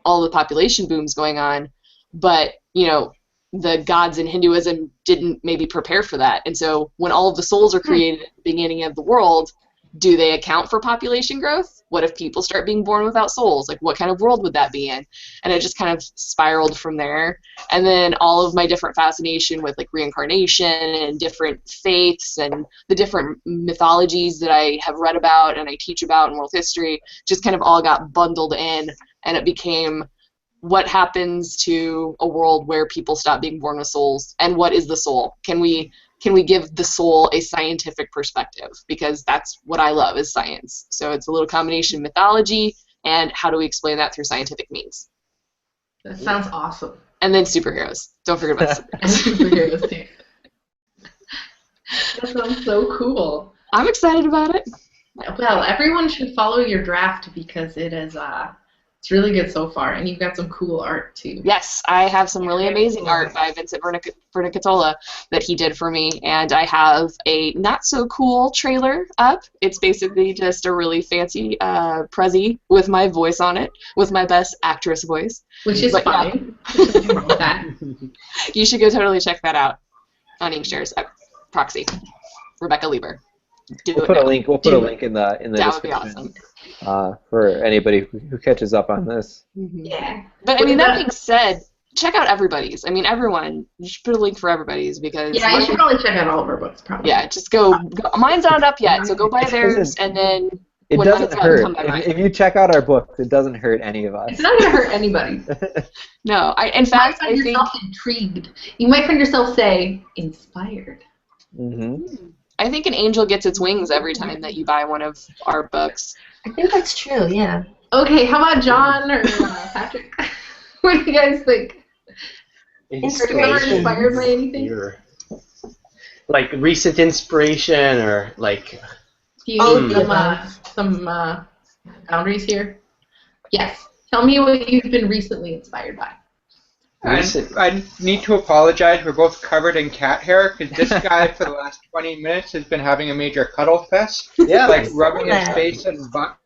all the population booms going on, but, you know, the gods in Hinduism didn't maybe prepare for that? And so when all of the souls are created at the beginning of the world, do they account for population growth? What if people start being born without souls? Like, what kind of world would that be in? And it just kind of spiraled from there. And then all of my different fascination with, like, reincarnation and different faiths and the different mythologies that I have read about and I teach about in world history just kind of all got bundled in, and it became what happens to a world where people stop being born with souls, and what is the soul? Can we give the soul a scientific perspective? Because that's what I love, is science. So it's a little combination of mythology and how do we explain that through scientific means. That sounds awesome. And then superheroes. Don't forget about superheroes. And superheroes too. That sounds so cool. I'm excited about it. Well, everyone should follow your draft because it is It's really good so far, and you've got some cool art too. Yes, I have some really amazing art by Vincent Vernicatola that he did for me, and I have a not-so-cool trailer up. It's basically just a really fancy Prezi with my voice on it, with my best actress voice. Which is But, fine. There's nothing wrong with that. You should go totally check that out on Inkshares at Proxy. Rebecca Lieber. We'll put a link. We'll put a link in the That would be description awesome. for anybody who catches up on this. Yeah. But I mean, that being said, check out everybody's. I mean, everyone. You should put a link for everybody's because. Yeah, you should probably check out all of our books, probably. Yeah, just go. Mine's not up yet, so go buy theirs, and then It when doesn't mine's hurt. up, come buy mine. If you check out our books, it doesn't hurt any of us. It's not going to hurt anybody. No, in You might fact, find I think. yourself intrigued. You might find yourself, say, inspired. I think an angel gets its wings every time that you buy one of our books. I think that's true, yeah. Okay, how about John or Patrick? What do you guys think? Are you ever inspired by anything? Like recent inspiration or like. Do you need some boundaries here? Yes. Tell me what you've been recently inspired by. I need to apologize. We're both covered in cat hair because this guy for the last 20 minutes has been having a major cuddle fest. Yeah, like rubbing his face and butt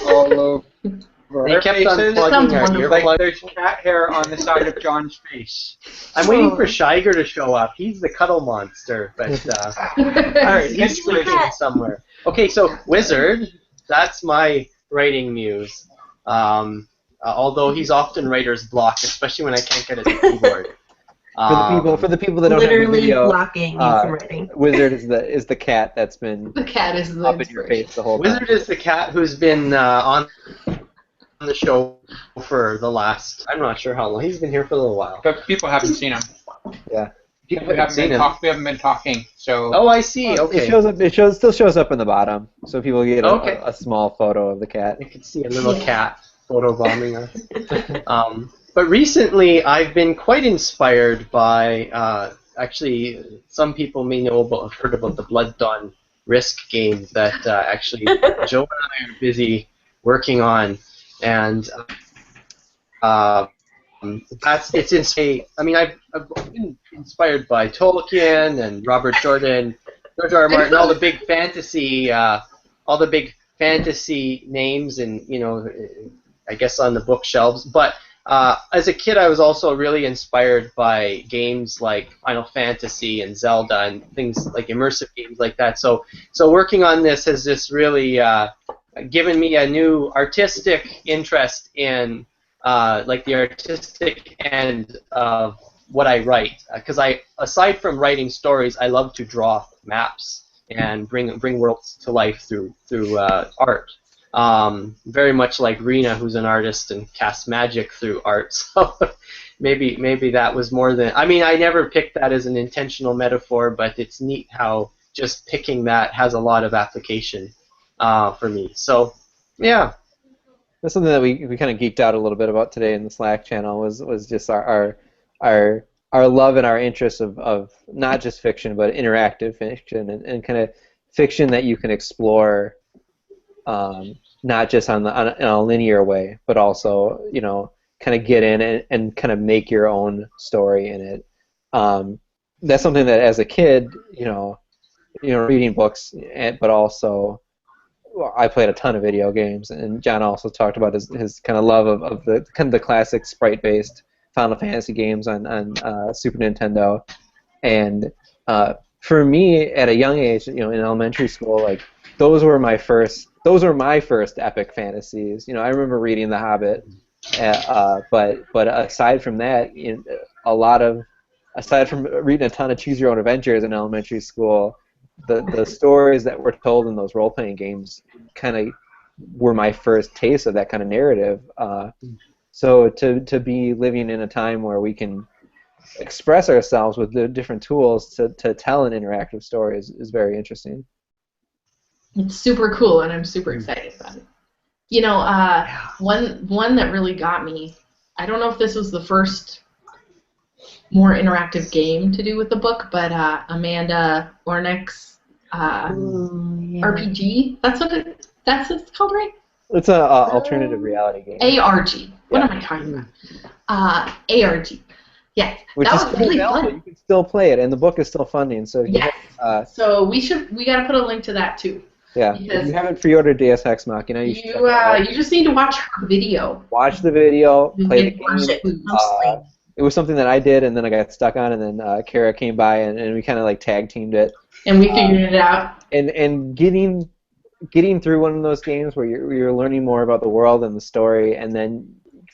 all over They our kept faces. unplugging our Like earplugs. there's cat hair on the side of John's face. I'm waiting for Shiger to show up. He's the cuddle monster, but Alright, he's sleeping somewhere. Okay, so Wizard, that's my writing muse. Although he's often writer's block, especially when I can't get his keyboard. For the people that don't have the Literally video, blocking you from writing. Wizard is the cat that's been The cat is the up in your face the whole time. Wizard is the cat who's been on the show for the last, I'm not sure how long. He's been here for a little while. But people haven't seen him. Yeah. People We haven't seen him. we haven't been talking, so. Oh, I see. Okay. It shows up. Still shows up in the bottom, so people get Okay. a small photo of the cat. I can see a little cat photobombing us. But recently, I've been quite inspired by, actually, some people may have heard about the Blood Dawn Risk game that actually Joe and I are busy working on, and it's insane. I mean, I've been inspired by Tolkien and Robert Jordan, George R. R. Martin, all the big fantasy names, and I guess on the bookshelves. But as a kid, I was also really inspired by games like Final Fantasy and Zelda and things like immersive games like that. So working on this has just really given me a new artistic interest in like the artistic end of what I write. Because aside from writing stories, I love to draw maps and bring worlds to life through art. Very much like Rena, who's an artist and casts magic through art. So maybe that was more than. I mean, I never picked that as an intentional metaphor, but it's neat how just picking that has a lot of application for me. So yeah. That's something that we kind of geeked out a little bit about today in the Slack channel was just our love and our interest of not just fiction but interactive fiction and kind of fiction that you can explore not just in a linear way but also kind of get in and kind of make your own story in it. That's something that as a kid reading books but also I played a ton of video games, and John also talked about his kind of love of the kind of the classic sprite-based Final Fantasy games on Super Nintendo. And for me, at a young age, in elementary school, like those were my first epic fantasies. I remember reading The Hobbit, but aside from that, aside from reading a ton of Choose Your Own Adventures in elementary school. The stories that were told in those role-playing games kind of were my first taste of that kind of narrative. So to be living in a time where we can express ourselves with the different tools to tell an interactive story is very interesting. It's super cool, and I'm super excited about it. One that really got me, I don't know if this was the first more interactive game to do with the book, but Amanda Ornick's RPG. That's what it's called, right? It's an alternative reality game. ARG. What Yeah. am I talking about? ARG. Yes, Which that is was still really available. fun. You can still play it, and the book is still funding. So if you Yes. have, So we gotta put a link to that too. yeah, if Because you haven't pre-ordered Deus Ex Machina, you should check it out. you just need to watch her video. Watch the video, You play the can watch game. it. Uh, it was something that I did, and then I got stuck on, and then Kara came by, and we kind of like tag teamed it. And we figured it out. And getting through one of those games where you're learning more about the world and the story, and then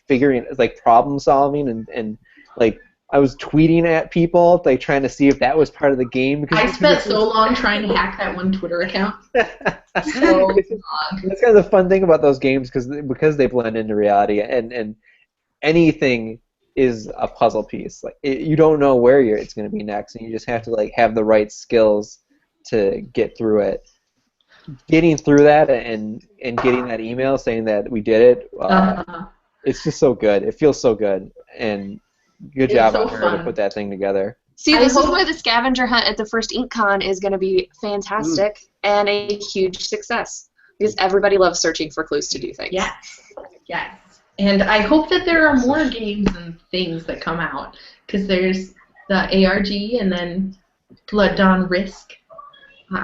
figuring like problem solving and like I was tweeting at people like trying to see if that was part of the game because I spent so long trying to hack that one Twitter account. So long. That's kind of the fun thing about those games because they blend into reality and anything is a puzzle piece. Like you don't know where it's going to be next, and you just have to like have the right skills to get through it. Getting through that and getting that email saying that we did it, it's just so good. It feels so good, and good It's job so on her fun. to put that thing together. See, I this is hope- why the scavenger hunt at the first InkCon is going to be fantastic and a huge success because everybody loves searching for clues to do things. Yes, yes. And I hope that there are more games and things that come out because there's the ARG and then Blood Dawn Risk.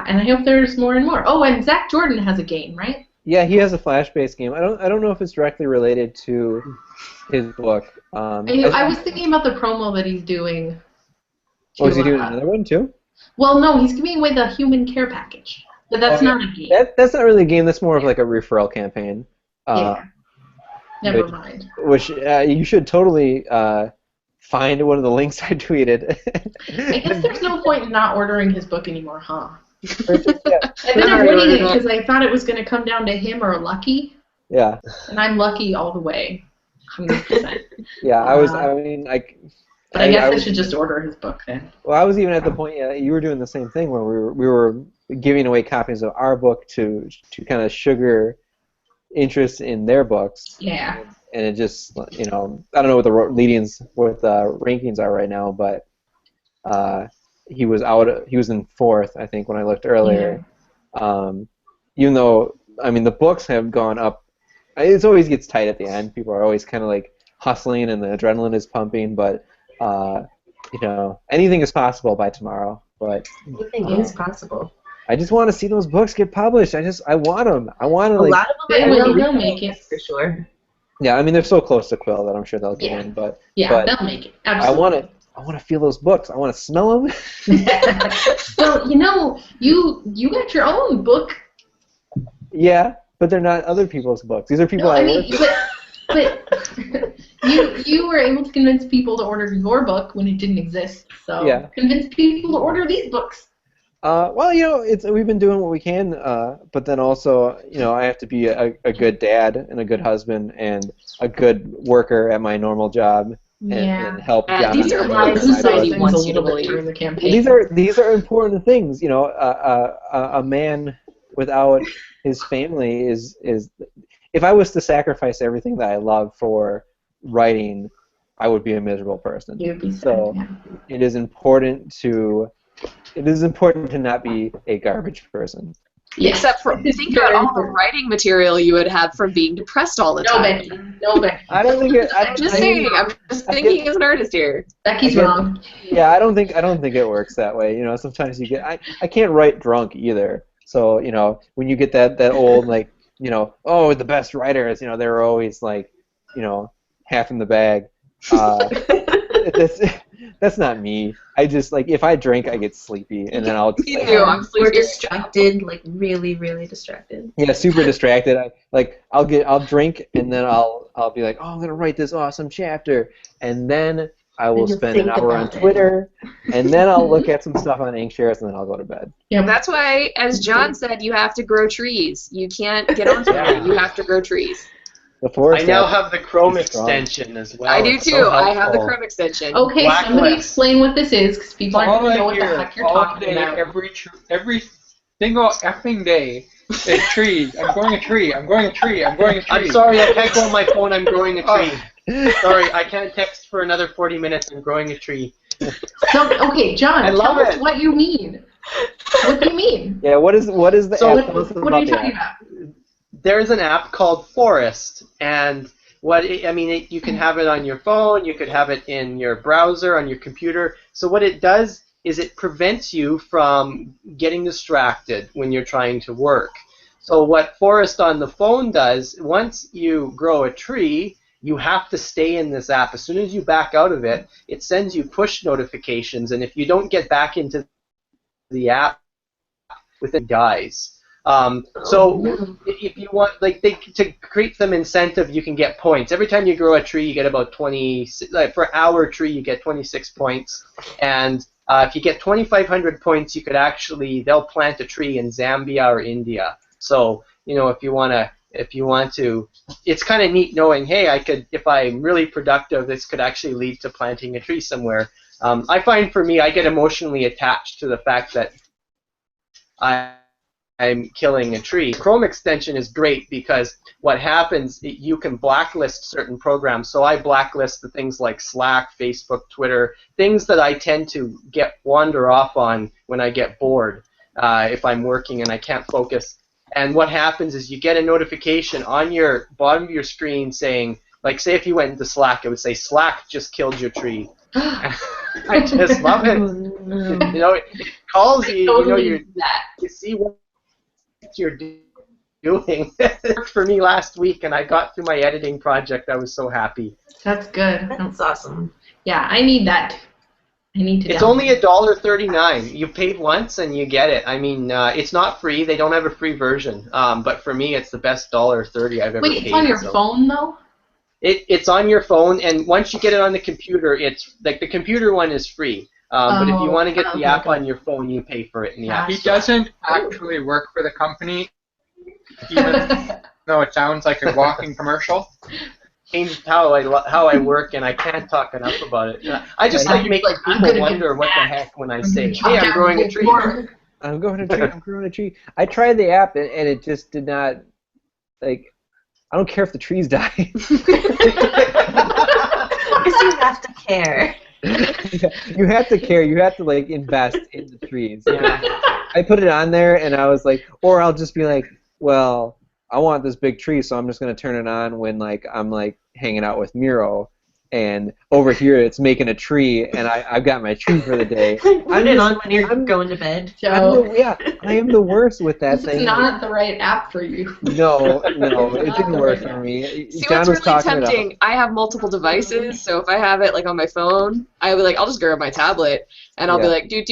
And I hope there's more and more. Oh, and Zach Jordan has a game, right? Yeah, he has a Flash-based game. I don't know if it's directly related to his book. I was thinking about the promo that he's doing. Oh, is he doing to, another one too? Well, no, he's giving away the human care package. But that's Oh, yeah. not a game. That's not really a game. That's more of like a referral campaign. Yeah. Never but- mind. Which you should totally find one of the links I tweeted. I guess there's no point in not ordering his book anymore, huh? Yeah. I've been avoiding it because I thought it was going to come down to him or Lucky, Yeah. and I'm Lucky all the way, 100%. Yeah. But I guess I should just order his book then. Well, I was even at the point. Yeah, you were doing the same thing where we were giving away copies of our book to kind of sugar interest in their books. Yeah. And it just, I don't know what the rankings are right now, but he was in 4th, I think, when I looked earlier. Even though, the books have gone up. It always gets tight at the end. People are always kind of like hustling and the adrenaline is pumping, but anything is possible by tomorrow. But Anything is possible. I just want to see those books get published. I want them. I want to A lot of They them will, will they'll make it. for sure. Yeah, they're so close to Quill that I'm sure they'll get Yeah. in. But They'll make it. I Absolutely. want to feel those books. I want to smell them. Well, you got your own book. Yeah, but they're not other people's books. These are people I work with. But you were able to convince people to order your book when it didn't exist. So Yeah. convince people to order these books. Well, we've been doing what we can, but then also, I have to be a good dad and a good husband and a good worker at my normal job and help John. These are on the lies other side of society it. wants you to during believe. the campaign. These are important things. A man without his family is if I was to sacrifice everything that I love for writing, I would be a miserable person. You'd be sad, So yeah. it is important to not be a garbage person. Yes. Except for think about all the writing material you would have from being depressed all the No, time. Becky. No, Becky. I don't think it. I'm just saying. I'm just thinking as an artist here. Becky's I get- wrong. Yeah, I don't think it works that way. Sometimes you get. I can't write drunk either. So when you get that old the best writers, they're always half in the bag. That's not me. I just if I drink, I get sleepy, and then I'll just, Me too. I'm We're sleepy. distracted, really, really distracted. yeah, super distracted. I'll drink, and then I'll be like, oh, I'm gonna write this awesome chapter, and then I will And you'll spend an think hour on about it. Twitter, and then I'll look at some stuff on Drinkshares, and then I'll go to bed. Yeah. That's why, as John said, you have to grow trees. You can't get on Twitter. You have to grow trees. The forest I now app have the Chrome is strong. extension as well. I do It's too. so I have the helpful. Chrome extension. Okay, Blacklist. somebody explain what this is, because people aren't All going to I know what the hear heck you're all talking day, about. every single effing day is trees. I'm growing a tree. I'm growing a tree. I'm growing a tree. I'm sorry, I can't go on my phone. I'm growing a Oh. tree. Sorry, I can't text for another 40 minutes. I'm growing a tree. So, okay, John, I love tell us it. what you mean. What do you mean? Yeah, what is the So app? Tell us What are you about the talking app. about? there's an app called Forest, and you can have it on your phone, you could have it in your browser, on your computer. So what it does is it prevents you from getting distracted when you're trying to work. So what Forest on the phone does, once you grow a tree, you have to stay in this app. As soon as you back out of it, it sends you push notifications, and if you don't get back into the app, within dies. So if you want, to create some incentive, you can get points. Every time you grow a tree, you get about 20. For our tree, you get 26 points, and if you get 2,500 points, you could they'll plant a tree in Zambia or India. So if you want to, it's kind of neat knowing, hey, if I'm really productive, this could actually lead to planting a tree somewhere. I find for me, I get emotionally attached to the fact that I'm killing a tree. Chrome extension is great because what happens, you can blacklist certain programs. So I blacklist the things like Slack, Facebook, Twitter, things that I tend to wander off on when I get bored if I'm working and I can't focus. And what happens is you get a notification on your bottom of your screen saying, like, say if you went into Slack, it would say, Slack just killed your tree. I just love it. It calls you, you see what you're doing. It worked for me last week, and I got through my editing project. I was so happy. That's good. That's awesome. Yeah, I need that. I need to. It's only $1.39. You paid once and you get it. I mean, it's not free. They don't have a free version. But for me, it's the best $1.30 I've ever paid. Wait, it's on your phone though? It's on your phone, and once you get it on the computer, it's like the computer one is free. But if you want to get the app on your phone, you pay for it in the app. He doesn't actually work for the company, even though it sounds like a walking commercial. Changed how I work, and I can't talk enough about it. I just like making people wonder what the heck when I say, "Hey, I'm growing a tree." I'm growing a tree. I'm growing a tree. I tried the app, and it just did not like. I don't care if the trees die. Because you have to care. You have to care. You have to invest in the trees. Yeah. I put it on there, and I was like, or I'll just be like, well, I want this big tree, so I'm just gonna turn it on when I'm hanging out with Miro, and over here it's making a tree, and I've got my tree for the day. Put it on when you're going to bed. I am the worst with that thing. It's not the right app for you. No, it didn't work for me. See, John what's was really talking tempting, I have multiple devices, so if I have it on my phone, I would I'll just grab my tablet, and I'll be like, do.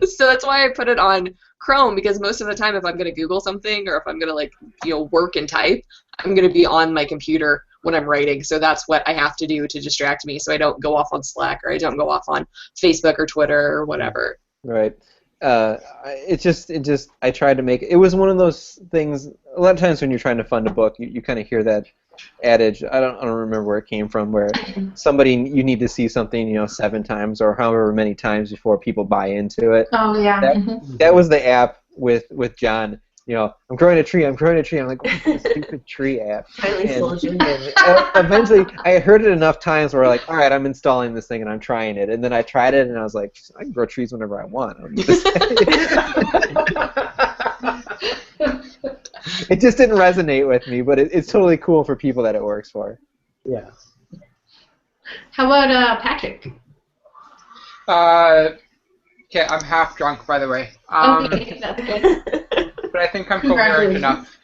So that's why I put it on Chrome, because most of the time if I'm going to Google something, or if I'm going to work and type, I'm going to be on my computer when I'm writing, so that's what I have to do to distract me, so I don't go off on Slack, or I don't go off on Facebook or Twitter or whatever. Right. I tried to make it was one of those things. A lot of times when you're trying to fund a book, you kind of hear that adage. I don't remember where it came from, where you need to see something 7 times or however many times before people buy into it. Oh yeah. That was the app with John. I'm growing a tree. I'm like, what's this stupid tree app? And eventually, I heard it enough times where all right, I'm installing this thing and I'm trying it. And then I tried it and I was like, I can grow trees whenever I want. It just didn't resonate with me, but it's totally cool for people that it works for. Yeah. How about Patrick? Okay, I'm half drunk, by the way. Okay, that's good. But I think I'm coherent enough.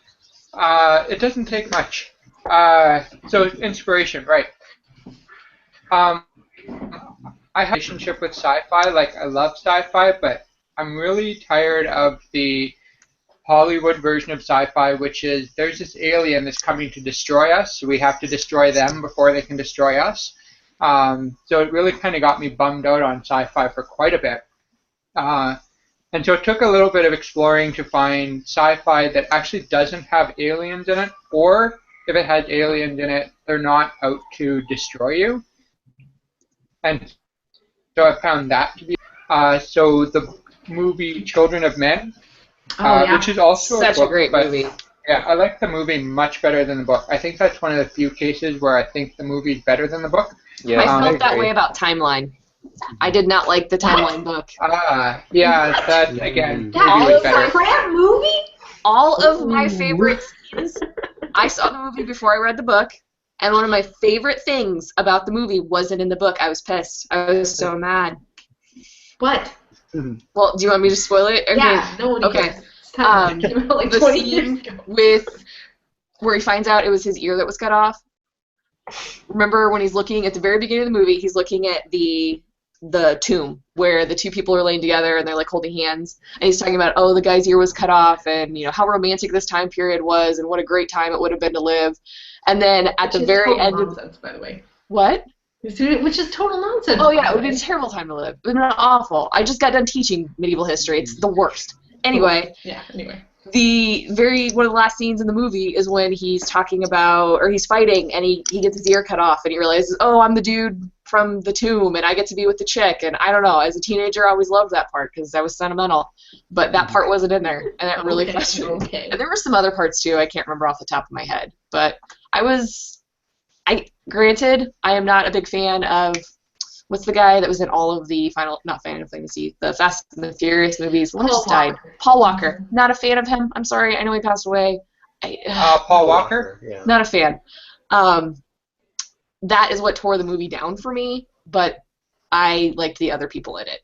It doesn't take much. So inspiration, right? I have a relationship with sci-fi. I love sci-fi, but I'm really tired of the Hollywood version of sci-fi, which is there's this alien that's coming to destroy us, so we have to destroy them before they can destroy us. So it really kind of got me bummed out on sci-fi for quite a bit. And so it took a little bit of exploring to find sci-fi that actually doesn't have aliens in it, or if it has aliens in it, they're not out to destroy you. And so I found that to be so the movie Children of Men, which is also such a great movie. Yeah, I like the movie much better than the book. I think that's one of the few cases where I think the movie's better than the book. Yeah, I felt that way about Timeline. I did not like the Timeline book. Yeah, that again. That movie was was a better. crap movie? All of my Ooh. favorite scenes, I saw the movie before I read the book, and one of my favorite things about the movie wasn't in the book. I was pissed. I was so mad. What? Well, do you want me to spoil it? Okay. Yeah, nobody Okay. cares. It's time. It came out like The 20 years scene ago. with where he finds out it was his ear that was cut off. Remember when he's looking at the very beginning of the movie, he's looking at the tomb where the two people are laying together and they're like holding hands, and he's talking about, oh, the guy's ear was cut off, and you know how romantic this time period was and what a great time it would have been to live. And then at the very end of nonsense, by the way. what? Which is total nonsense. Oh yeah, it would have been a terrible time to live. It would have been awful. I just got done teaching medieval history. It's the worst. Anyway. Yeah, anyway. One of the last scenes in the movie is when he's talking about, or he's fighting, and he gets his ear cut off, and he realizes, oh, I'm the dude from the tomb, and I get to be with the chick, and I don't know, as a teenager, I always loved that part, because that was sentimental, but that part wasn't in there, and that really frustrated me. Okay. And there were some other parts, too, I can't remember off the top of my head, but granted, I am not a big fan of, what's the guy that was in all of the not Final Fantasy, the Fast and the Furious movies? One just died. Paul Walker. Not a fan of him. I'm sorry. I know he passed away. Paul Walker? Yeah. Not a fan. That is what tore the movie down for me, but I liked the other people in it.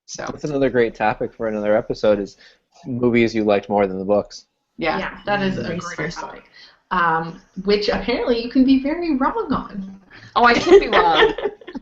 So That's another great topic for another episode, is movies you liked more than the books. yeah. That is a great topic. Which apparently you can be very wrong on. Oh, I could be wrong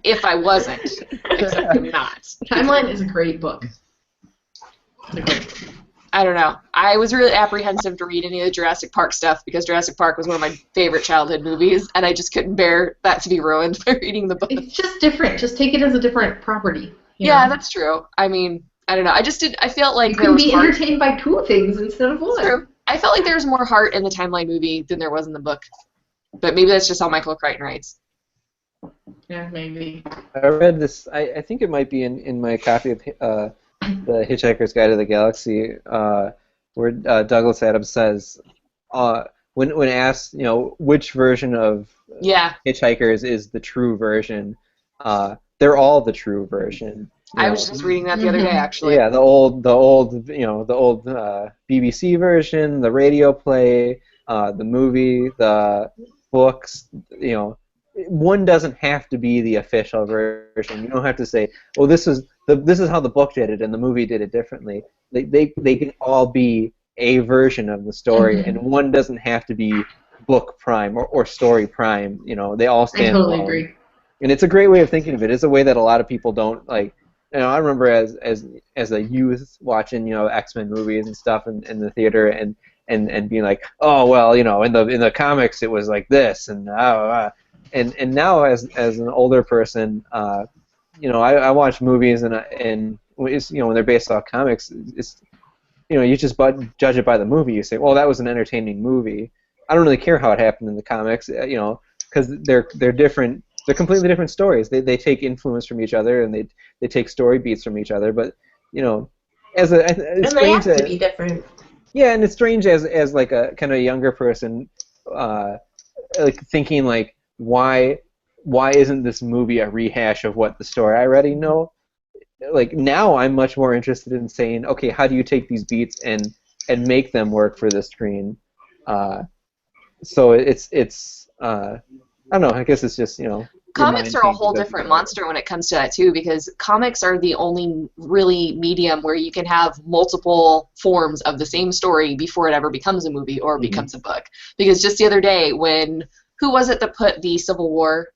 if I wasn't, except I'm not. Timeline is a great book. It's a great book. I don't know. I was really apprehensive to read any of the Jurassic Park stuff because Jurassic Park was one of my favorite childhood movies, and I just couldn't bear that to be ruined by reading the book. It's just different. Just take it as a different property. Yeah, that's true. I mean, I don't know. I felt like you there can was be heart. entertained by two things instead of one. True. I felt like there was more heart in the Timeline movie than there was in the book. But maybe that's just how Michael Crichton writes. Yeah, maybe. I read this, I think it might be in my copy of The Hitchhiker's Guide to the Galaxy, where Douglas Adams says, when asked, which version of Hitchhikers is the true version, they're all the true version. I was just reading that the other day, actually. Yeah, the old BBC version, the radio play, the movie, the books. One doesn't have to be the official version. You don't have to say, "Oh, this is how the book did it and the movie did it differently." They can all be a version of the story, and one doesn't have to be book prime or story prime. They all stand alone. I totally agree. And it's a great way of thinking of it. It's a way that a lot of people don't like. I remember as a youth watching X-Men movies and stuff in the theater and being like, oh well, in the comics it was like this and now as an older person, I watch movies and it's, when they're based off comics, it's you just judge it by the movie. You say, well, that was an entertaining movie. I don't really care how it happened in the comics, because they're different. They're completely different stories. They take influence from each other and they take story beats from each other. But it's and strange they have to be different. Yeah, and it's strange as like a kind of a younger person, like thinking like why isn't this movie a rehash of what the story I already know? Like now I'm much more interested in saying, okay, how do you take these beats and make them work for the screen? So it's I don't know. I guess it's just Comics are a whole different monster when it comes to that too, because comics are the only really medium where you can have multiple forms of the same story before it ever becomes a movie or becomes a book. Because just the other day, who was it that put the Civil War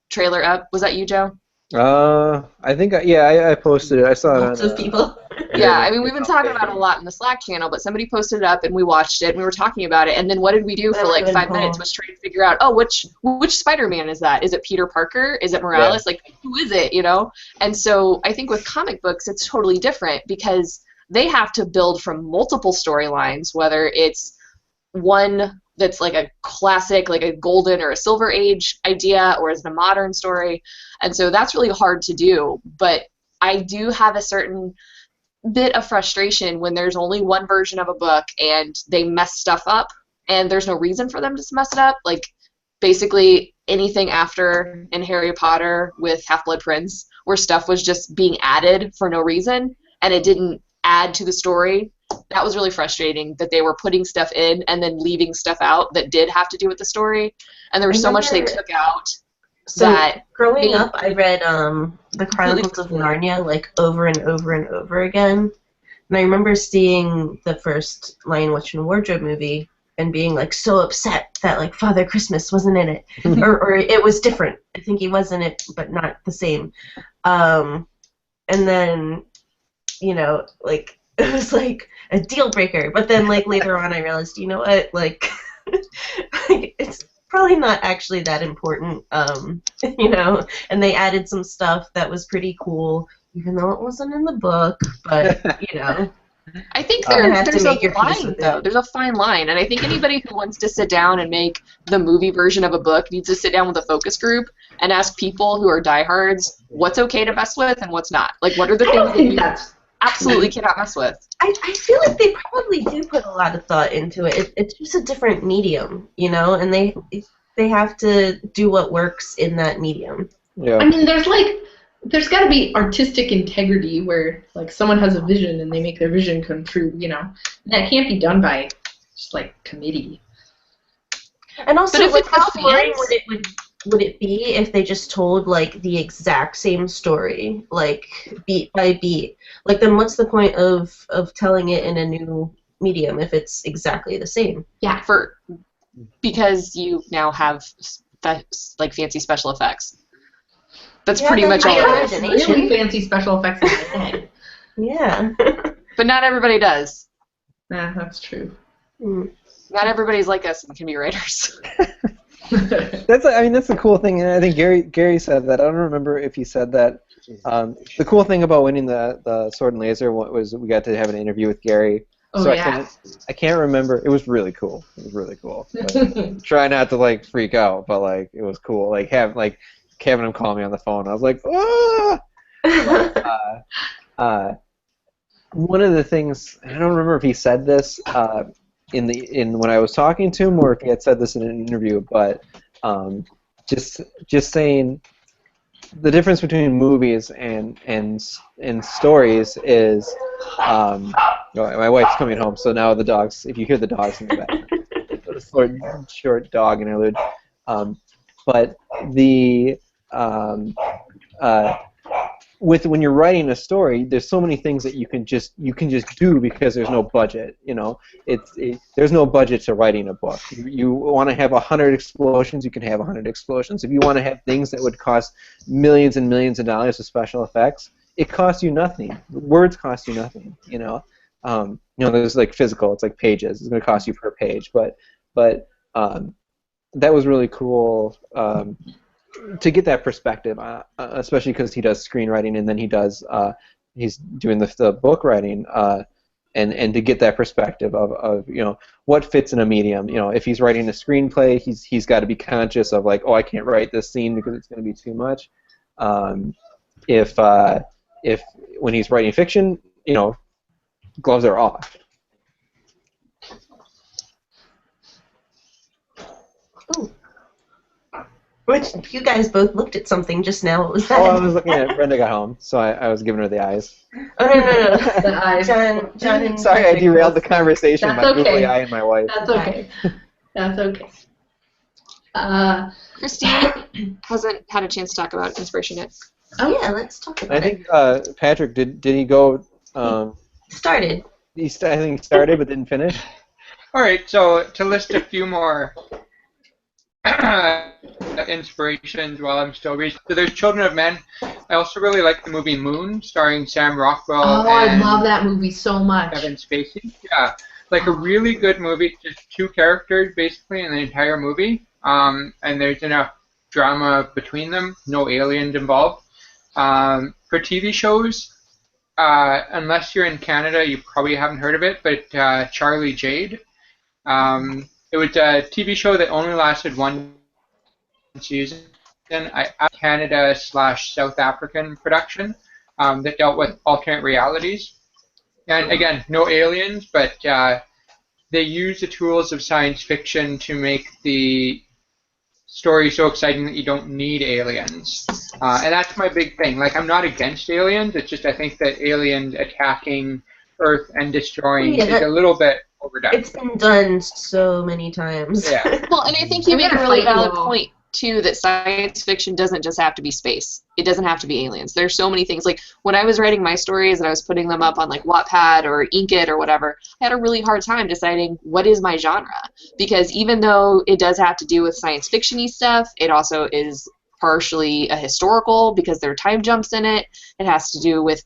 trailer up? Was that you, Joe? I think I posted it. I saw it on Lots of people. Yeah, I mean, we've been talking about it a lot in the Slack channel, but somebody posted it up and we watched it and we were talking about it, and then what did we do for like 5 minutes was trying to figure out, which Spider-Man is that? Is it Peter Parker? Is it Morales? Yeah. Like, who is it, And so I think with comic books it's totally different because they have to build from multiple storylines, whether it's one that's like a classic, like a golden or a silver age idea, or is it a modern story? And so that's really hard to do, but I do have a certain bit of frustration when there's only one version of a book and they mess stuff up and there's no reason for them to mess it up. Like basically anything after in Harry Potter with Half-Blood Prince where stuff was just being added for no reason and it didn't add to the story. that was really frustrating that they were putting stuff in and then leaving stuff out that did have to do with the story. And there was so much they took out that growing up, I read the Chronicles of Narnia like over and over and over again. And I remember seeing the first Lion, Witch, and Wardrobe movie and being like so upset that like Father Christmas wasn't in it, or it was different. I think he was in it, but not the same. And then, you know, like it was like a deal breaker. But then like later on, I realized, you know what, like, like it's probably not actually that important, you know. And they added some stuff that was pretty cool, even though it wasn't in the book. But you know. I think there's a line, though. There's a fine line, and I think anybody who wants to sit down and make the movie version of a book needs to sit down with a focus group and ask people who are diehards what's okay to mess with and what's not. Like, what are the things that you absolutely cannot mess with? I feel like they probably do put a lot of thought into it. It's just a different medium, you know, and they have to do what works in that medium. Yeah. I mean, there's got to be artistic integrity where, like, someone has a vision and they make their vision come true, you know. And that can't be done by just, like, committee. And also, but if like, it's how the boring fans, would it be if they just told, like, the exact same story, like, beat by beat? Like, then what's the point of telling it in a new medium if it's exactly the same? Yeah. Because you now have, like, fancy special effects. That's Yeah, pretty much all I it is. have really fancy special effects in my head. Yeah. But not everybody does. Nah, that's true. Not everybody's like us and can be writers. That's the cool thing, and I think Gary said that. I don't remember if he said that. The cool thing about winning the Sword and Laser was we got to have an interview with Gary. Oh, so yeah. I can't remember. It was really cool. It was really cool. Like, try not to like freak out, but like it was cool. Like having him call me on the phone. I was like, ah! One of the things, I don't remember if he said this in when I was talking to him, or if he had said this in an interview, but just saying the difference between movies and stories is my wife's coming home, so now the dogs. If you hear the dogs in the back, short dog interlude. But the when you're writing a story, there's so many things that you can just do because there's no budget. You know, there's no budget to writing a book. You want to have 100 explosions, you can have 100 explosions. If you want to have things that would cost millions and millions of dollars of special effects, it costs you nothing. Words cost you nothing. You know, there's like physical. It's like pages. It's going to cost you per page, but that was really cool to get that perspective, especially because he does screenwriting and then he's doing the book writing, and to get that perspective of what fits in a medium. You know, if he's writing a screenplay, he's got to be conscious of like, oh, I can't write this scene because it's going to be too much. If when he's writing fiction, gloves are off. Ooh. Which you guys both looked at something just now. What was that? Oh, I was looking at Brenda got home, so I was giving her the eyes. Oh, no. The eyes. John and Sorry, I derailed the conversation That's by okay. googly eye and my wife. That's okay. That's okay. Christine hasn't had a chance to talk about inspiration yet. Oh yeah, let's talk about I think Patrick did he go? Started. I think he started but didn't finish. All right, so to list a few more inspirations while I'm still reading. So there's Children of Men. I also really like the movie Moon, starring Sam Rockwell I and love that movie so much. Kevin Spacey. Yeah, like a really good movie. Just two characters basically in the entire movie, and there's enough drama between them. No aliens involved. For TV shows, unless you're in Canada, you probably haven't heard of it, but Charlie Jade. It was a TV show that only lasted one season. Canada/South African production that dealt with alternate realities. And again, no aliens, but they use the tools of science fiction to make the story so exciting that you don't need aliens. And that's my big thing. Like, I'm not against aliens. It's just I think that aliens attacking Earth and destroying Yeah, is a little bit overdone. It's been done so many times. Yeah. Well, and I think you I'm make a gonna really fight you valid all. point too, that science fiction doesn't just have to be space. It doesn't have to be aliens. There's so many things. Like when I was writing my stories and I was putting them up on like Wattpad or Inkit or whatever, I had a really hard time deciding what is my genre, because even though it does have to do with science fiction-y stuff, it also is partially a historical because there are time jumps in it. It has to do with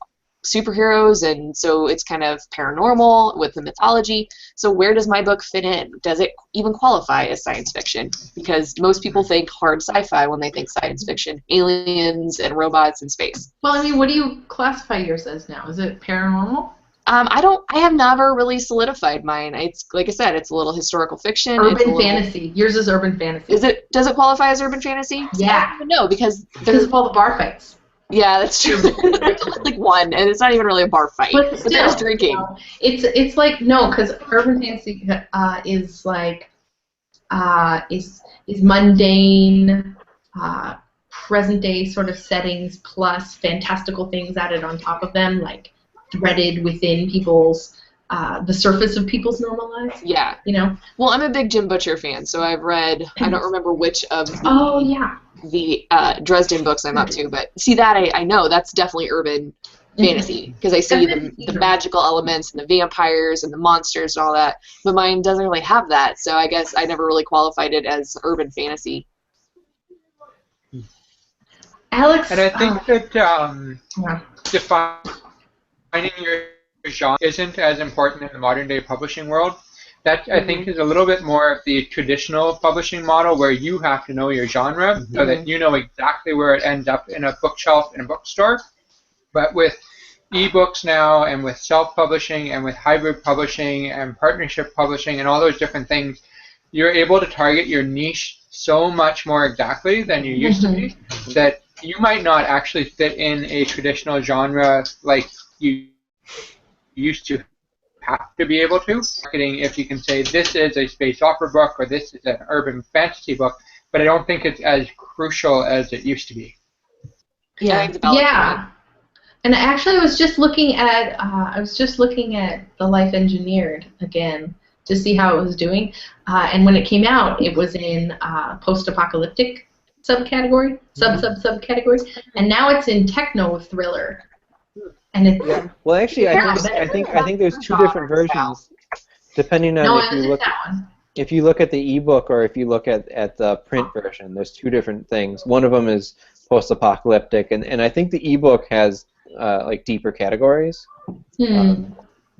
superheroes, and so it's kind of paranormal with the mythology. So where does my book fit in? Does it even qualify as science fiction? Because most people think hard sci-fi when they think science fiction, aliens and robots in space. Well, I mean, what do you classify yours as now? Is it paranormal? I have never really solidified mine. It's like I said, it's a little historical fiction. It's a Urban little, fantasy. Yours is urban fantasy. does it qualify as urban fantasy? Yeah. I don't even know, because Because of all the bar fights. yeah, that's true. There's like one, and it's not even really a bar fight. But But there's still, drinking. you know, it's like no, because urban fantasy is like is mundane, present day sort of settings plus fantastical things added on top of them, like threaded within people's the surface of people's normal lives. Yeah. You know. Well, I'm a big Jim Butcher fan, so I've read, I don't remember which of Oh yeah. the Dresden books I'm up to, but see that I know that's definitely urban fantasy, because I see the magical elements and the vampires and the monsters and all that, but mine doesn't really have that, so I guess I never really qualified it as urban fantasy. Alex. And I think that yeah. defining your genre isn't as important in the modern day publishing world. That, I think, is a little bit more of the traditional publishing model, where you have to know your genre so that you know exactly where it ends up in a bookshelf in a bookstore. But with ebooks now, and with self-publishing, and with hybrid publishing, and partnership publishing, and all those different things, you're able to target your niche so much more exactly than you used to be, that you might not actually fit in a traditional genre like you used to have to be able to. Marketing, if you can say this is a space opera book or this is an urban fantasy book, but I don't think it's as crucial as it used to be. Yeah. Yeah. And actually, I was just looking at The Life Engineered again to see how it was doing. And when it came out, it was in post-apocalyptic subcategory, subcategory, and now it's in techno thriller. And it's Well, actually, I think there's two different versions, depending on no, if you it's look that one. if you look at the ebook or if you look at the print version. There's two different things. One of them is post-apocalyptic, and I think the ebook has like deeper categories.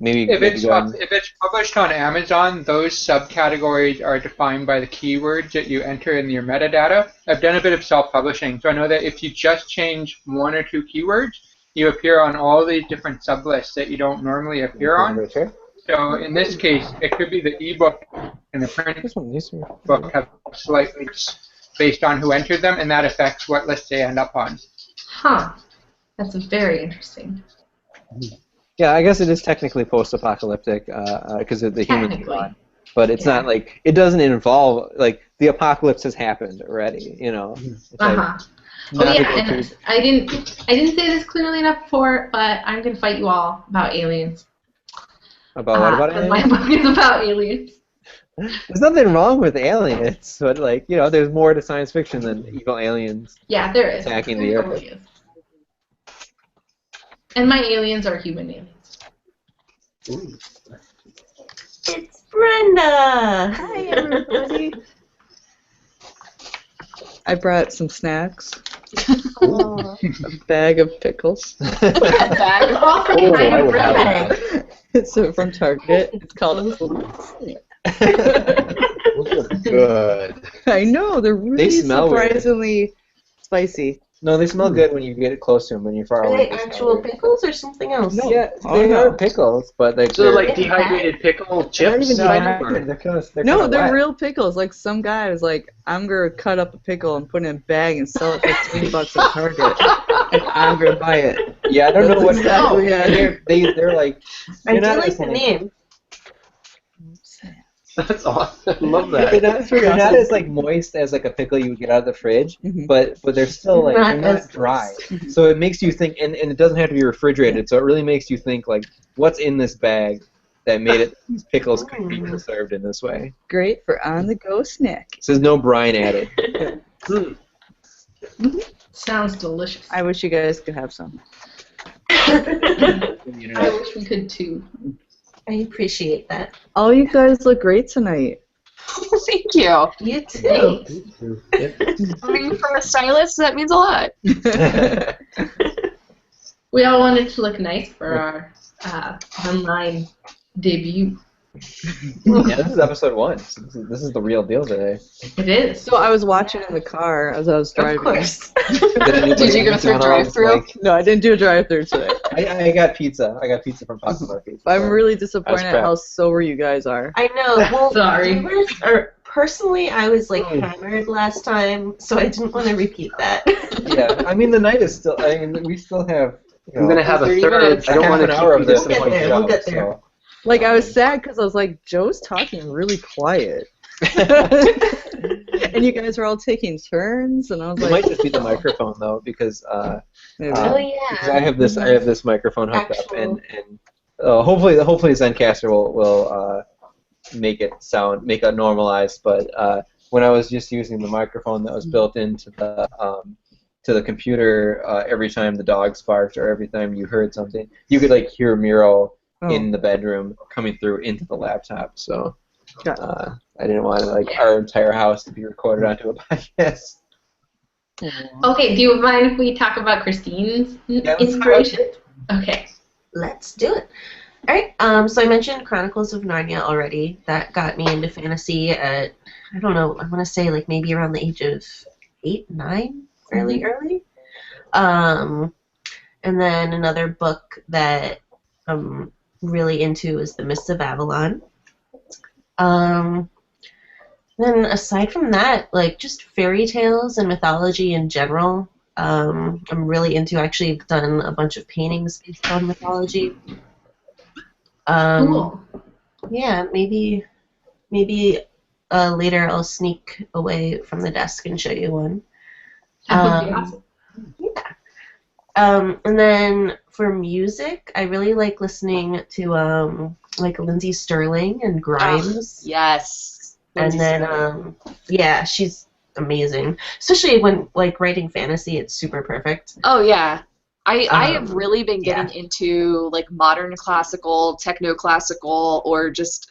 Maybe If maybe go ahead. it's published on Amazon, those subcategories are defined by the keywords that you enter in your metadata. I've done a bit of self-publishing, so I know that if you just change one or two keywords, you appear on all these different sublists that you don't normally appear on. So in this case, it could be the ebook and the print book have slightly based on who entered them, and that affects what list they end up on. Huh. That's very interesting. Yeah, I guess it is technically post-apocalyptic because the humans are gone. But it's not like, it doesn't involve, like, the apocalypse has happened already, you know. It's like, Oh yeah, and I didn't say this clearly enough before, but I'm gonna fight you all about aliens. about what about aliens? My book is about aliens. There's nothing wrong with aliens, but like, you know, there's more to science fiction than evil aliens. Yeah, there is. Attacking There the Earth. totally is. And my aliens are human aliens. It's Brenda. Hi, everybody. I brought some snacks. A bag of pickles. Bag. Also Oh, kind I of would have red. It's from Target. It's called. Good. I know they're really smell weird. surprisingly spicy. No, they smell good when you get close to them. When you're far Are away. they actual pickles or something else? Yeah, Oh, they no. are pickles, but like So they're like dehydrated pickle they're not chips? even dehydrated. They're kind of No, they're wet. real pickles. Like some guy was like, I'm gonna cut up a pickle and put it in a bag and sell it for $20 at Target, and I'm gonna buy it. Yeah, I don't know what. Exactly, yeah. They're like. I do not like as the name. That's awesome. Love They're that. they're not as like moist as like a pickle you would get out of the fridge, Mhm. but they're still like Not they're as not dry. moist. So it makes you think, and it doesn't have to be refrigerated. So it really makes you think like, what's in this bag that made it these pickles could be preserved in this way? Great for on-the-go snack. It says no brine added. Hmm. Sounds delicious. I wish you guys could have some. I wish we could too. I appreciate that. All you guys look great tonight. Thank you. You too. I mean, from a stylist, that means a lot. We all wanted to look nice for our online debut. Yeah, this is episode 1. So this is the real deal today. It is. So I was watching in the car as I was driving. Of course. Did you go through drive-thru? No, I didn't do a drive-through today. I got pizza. I got pizza from Papa Murphy's. I'm really I disappointed was at how sober you guys are. I know. Well, Sorry. Personally, I was like hammered last time, so I didn't want to repeat that. Yeah, I mean the night is still. I mean we still have. I'm gonna have a 30 third. minutes. I don't half want an to hour keep of you this. We'll get there, disappointed. we'll get there. Like, I was sad because I was like, Joe's talking really quiet. And you guys were all taking turns, and I was It like, might just be the microphone though, because maybe. Oh yeah. because I have this microphone hooked up, Actual- and hopefully Zencaster will make it normalized. But when I was just using the microphone that was built into the computer, every time the dogs barked or every time you heard something, you could like hear Miro in the bedroom coming through into the laptop. So I didn't want like our entire house to be recorded onto a podcast. Okay, do you mind if we talk about Christine's inspiration? Okay. Let's do it. All right. So I mentioned Chronicles of Narnia already. That got me into fantasy at, I don't know, I want to say like maybe around the age of 8, 9, fairly early. And then another book that I'm really into is The Mists of Avalon. Then aside from that, like just fairy tales and mythology in general. I'm really into. Actually, I've done a bunch of paintings based on mythology. Cool. Yeah, maybe later I'll sneak away from the desk and show you one. That would be awesome. Yeah. And then for music, I really like listening to like Lindsay Sterling and Grimes. Yes. And then yeah, she's amazing. Especially when like writing fantasy, it's super perfect. Oh yeah. I have really been yeah. getting into like modern classical, techno classical, or just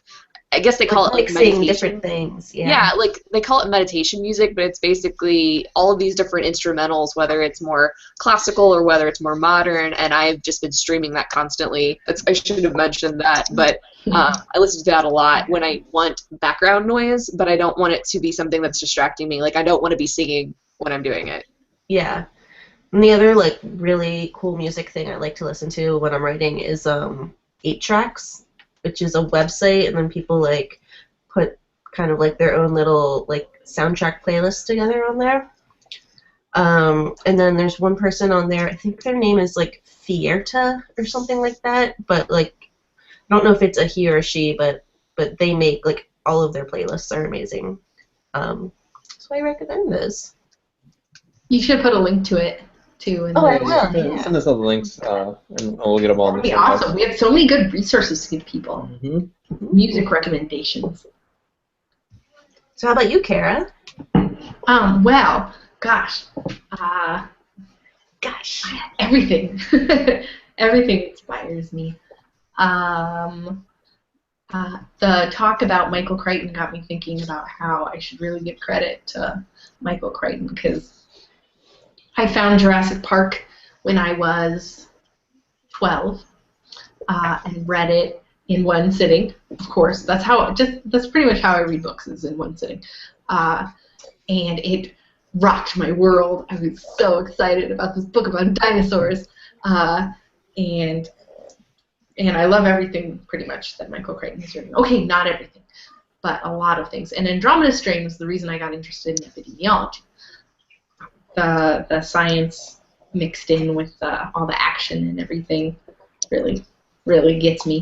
I guess they call it like mixing meditation. different things. Yeah, like they call it meditation music, but it's basically all of these different instrumentals, whether it's more classical or whether it's more modern, and I've just been streaming that constantly. I should have mentioned that, but I listen to that a lot when I want background noise, but I don't want it to be something that's distracting me. Like I don't want to be singing when I'm doing it. Yeah. And the other like really cool music thing I like to listen to when I'm writing is 8 Tracks, which is a website, and then people like put kind of like their own little like soundtrack playlists together on there. And then there's one person on there, I think their name is like Fierta or something like that, but like I don't know if it's a he or a she, but they make like all of their playlists are amazing. So I recommend those. You should put a link to it too. In Oh, I the- will. Yeah. Send us all the links, and we'll get them all in That'd the be show awesome. notes. We have so many good resources to give people. Mhm. Music recommendations. So how about you, Kara? Well, gosh, everything, everything inspires me. The talk about Michael Crichton got me thinking about how I should really give credit to Michael Crichton, because I found Jurassic Park when I was 12 and read it in one sitting. Of course, that's pretty much how I read books, is in one sitting. And it rocked my world. I was so excited about this book about dinosaurs. And I love everything pretty much that Michael Crichton is written. Okay, not everything, but a lot of things. And Andromeda Strain was the reason I got interested in epidemiology. The science mixed in with all the action and everything really, really gets me.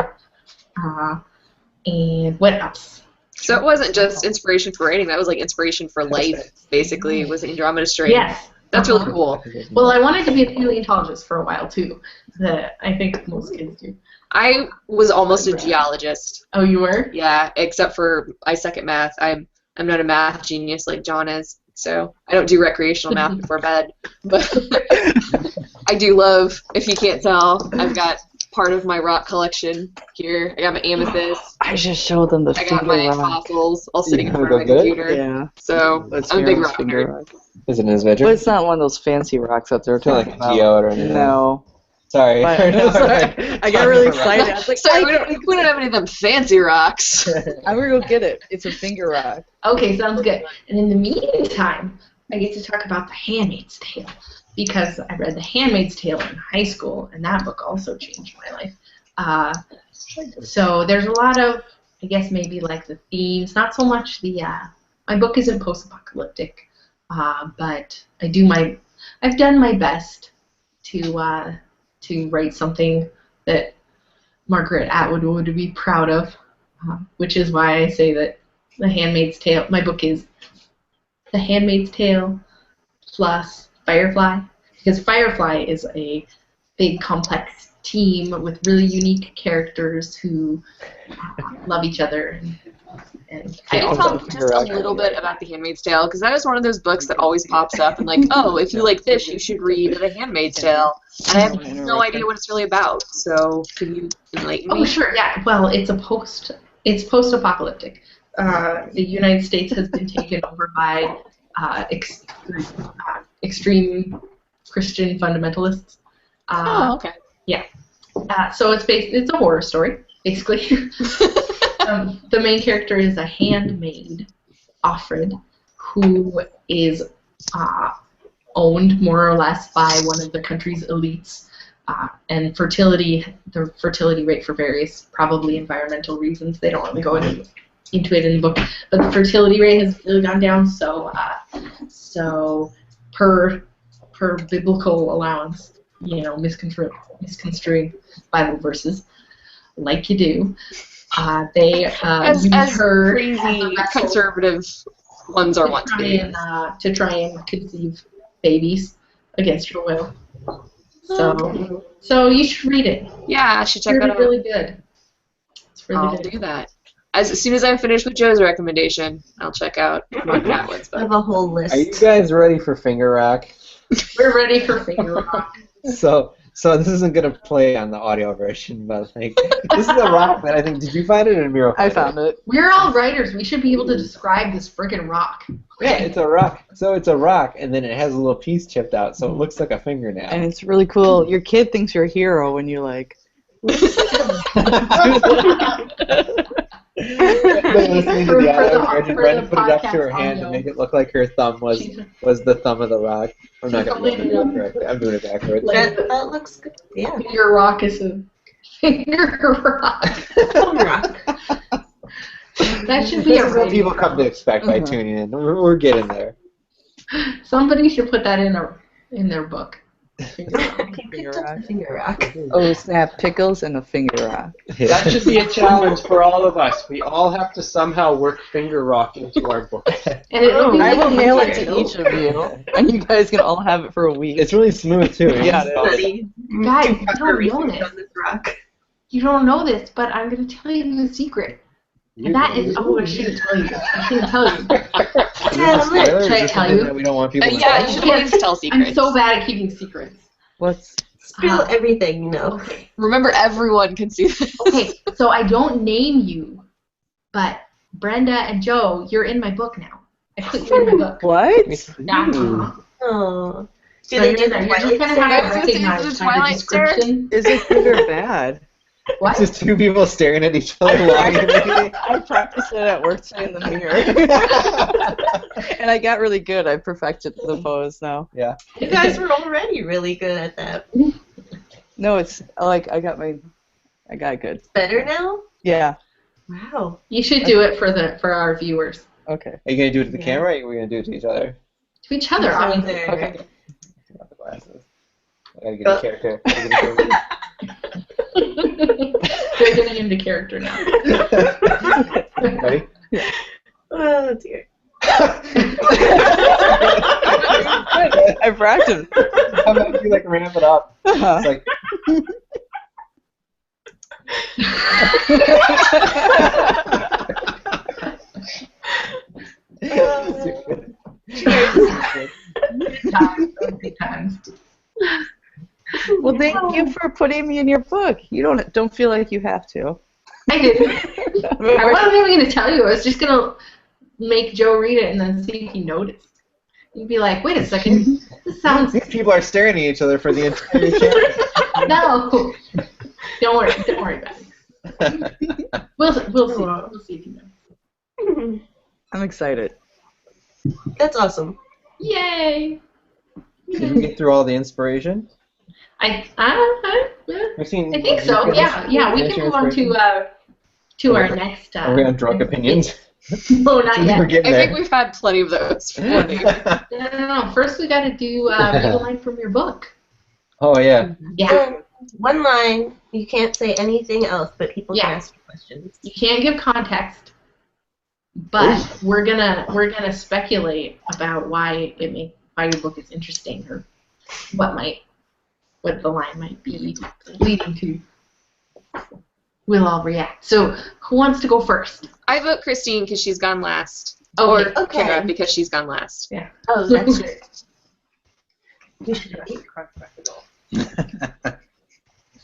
And what else? So it wasn't just inspiration for writing, that was like inspiration for life, basically, was Andromeda Strain. Yes. That's really cool. Well, I wanted to be a paleontologist for a while too. That I think most kids do. I was almost a geologist. Oh, you were? Yeah, except for I suck at math. I'm not a math genius like John is, so I don't do recreational math before bed. But I do love, if you can't tell, I've got part of my rock collection here. I got my amethyst. I just showed them the I got finger my rock. fossils all sitting in You front of my wanna go get it? computer. Yeah. So Let's I'm a hear big his rock finger nerd. rock. Is it in his But bedroom? it's not one of those fancy rocks that they're It's not talking like about. geode or anything. No. Sorry. But I got really excited. I was like, Sorry, we don't have any of them fancy rocks. I'm gonna go get it. It's a finger rock. Okay, sounds good. And in the meantime, I get to talk about The Handmaid's Tale because I read The Handmaid's Tale in high school, and that book also changed my life. So there's a lot of, I guess maybe like the themes, not so much the. My book isn't post-apocalyptic, but I've done my best to write something that Margaret Atwood would be proud of, which is why I say that The Handmaid's Tale, my book is The Handmaid's Tale plus Firefly, because Firefly is a big, complex team with really unique characters who love each other. And I can talk just a little bit about The Handmaid's Tale, because that is one of those books that always pops up and like, oh, if you like this, you should read The Handmaid's Tale. And I have no idea what it's really about, so can you enlighten me? Oh, sure, yeah. Well, it's post-apocalyptic. The United States has been taken over by extreme Christian fundamentalists. Oh, okay. Yeah. So it's a horror story, basically. The main character is a handmaid, Offred, who is owned more or less by one of the country's elites. And the fertility rate for various, probably environmental reasons, they don't really go into it in the book, but the fertility rate has really gone down. So per biblical allowance, misconstruing Bible verses, like you do. They as use her crazy conservative ones are wont to be. To try and conceive babies against her will. So you should read it. Yeah, I should check It's that out. really good. It's really I'll good. do that. As soon as I'm finished with Joe's recommendation, I'll check out Margaret Atwood's I have book. a whole list. Are you guys ready for finger rock? We're ready for finger rock. So this isn't gonna play on the audio version, but like this is a rock that I think. Did you find it in Miro? I found it. We're all writers. We should be able to describe this friggin' rock. Yeah, it's a rock. So it's a rock, and then it has a little piece chipped out, so it looks like a fingernail. And it's really cool. Your kid thinks you're a hero when you like. Listening to the audio version, for Brenda the put it up to her podcast hand to audio. make it look like her thumb was the thumb of the rock. I'm not gonna do it correctly. I'm doing it backwards. That looks good. Yeah. Finger rock is a finger rock. Rock. That should be This a is what writing people come to problem. expect by tuning in. We're getting there. Somebody should put that in their book. Finger rock. Finger rock. Finger rock. Oh snap! Pickles and a finger rock. That should be a challenge for all of us. We all have to somehow work finger rock into our book. And it'll be I will like mail it a to each of you, and you guys can all have it for a week. It's really smooth too. Yeah, it is. Buddy. Guys, you don't know On this. this rock. You don't know this, but I'm going to tell you the secret. And that is, I shouldn't tell you this. I shouldn't tell you. Should I tell you? We don't want people to Yeah, know? you should always tell secrets. I'm so bad at keeping secrets. What's Spill everything you know. Okay. Remember, everyone can see this. Okay, so I don't name you, but Brenda and Joe, you're in my book now. I put you in my book. what? Yeah. Oh. Do So they you're do in the there. You're just Twilight gonna Zone? have I to was gonna say, recognize is it by the Twilight Zone? description. Is it good or bad? What? It's just two people staring at each other while you're reading it. I practiced it at work today in the mirror, and I got really good. I perfected the pose now. Yeah. You guys were already really good at that. No, it's like I got it good. Better now? Yeah. Wow. You should do it for our viewers. Okay. Are you gonna do it to the Yeah. camera, or are we gonna do it to each other? To each other, obviously. Okay. Take off the glasses. I gotta get a character. I gotta get a character. They're getting into character now. Ready? Oh dear. I practiced. How about you like ramp it up? It's like Good times. Good times. Well, thank you for putting me in your book. You don't feel like you have to. I didn't. I wasn't even going to tell you. I was just going to make Joe read it and then see if he noticed. You'd be like, wait a second. This sounds... these people are staring at each other for the entire chapter. No. Don't worry about it. We'll see. We'll see if he knows. I'm excited. That's awesome. Yay! Did you get through all the inspiration? I I've seen. think so. Yeah. We can move on to our next. Are we on drunk opinions? No, not We're yet. getting I there. think we've had plenty of those. Plenty. No. First, we got to do read a line from your book. Oh yeah. Yeah. One line. You can't say anything else, but people Yeah. can ask you questions. You can't give context, but we're gonna speculate about why your book is interesting or what the line might be leading to. We'll all react. So, who wants to go first? I vote Christine because she's gone last. Okay. Or Kara because she's gone last. Yeah. Oh, that's true. You should write. All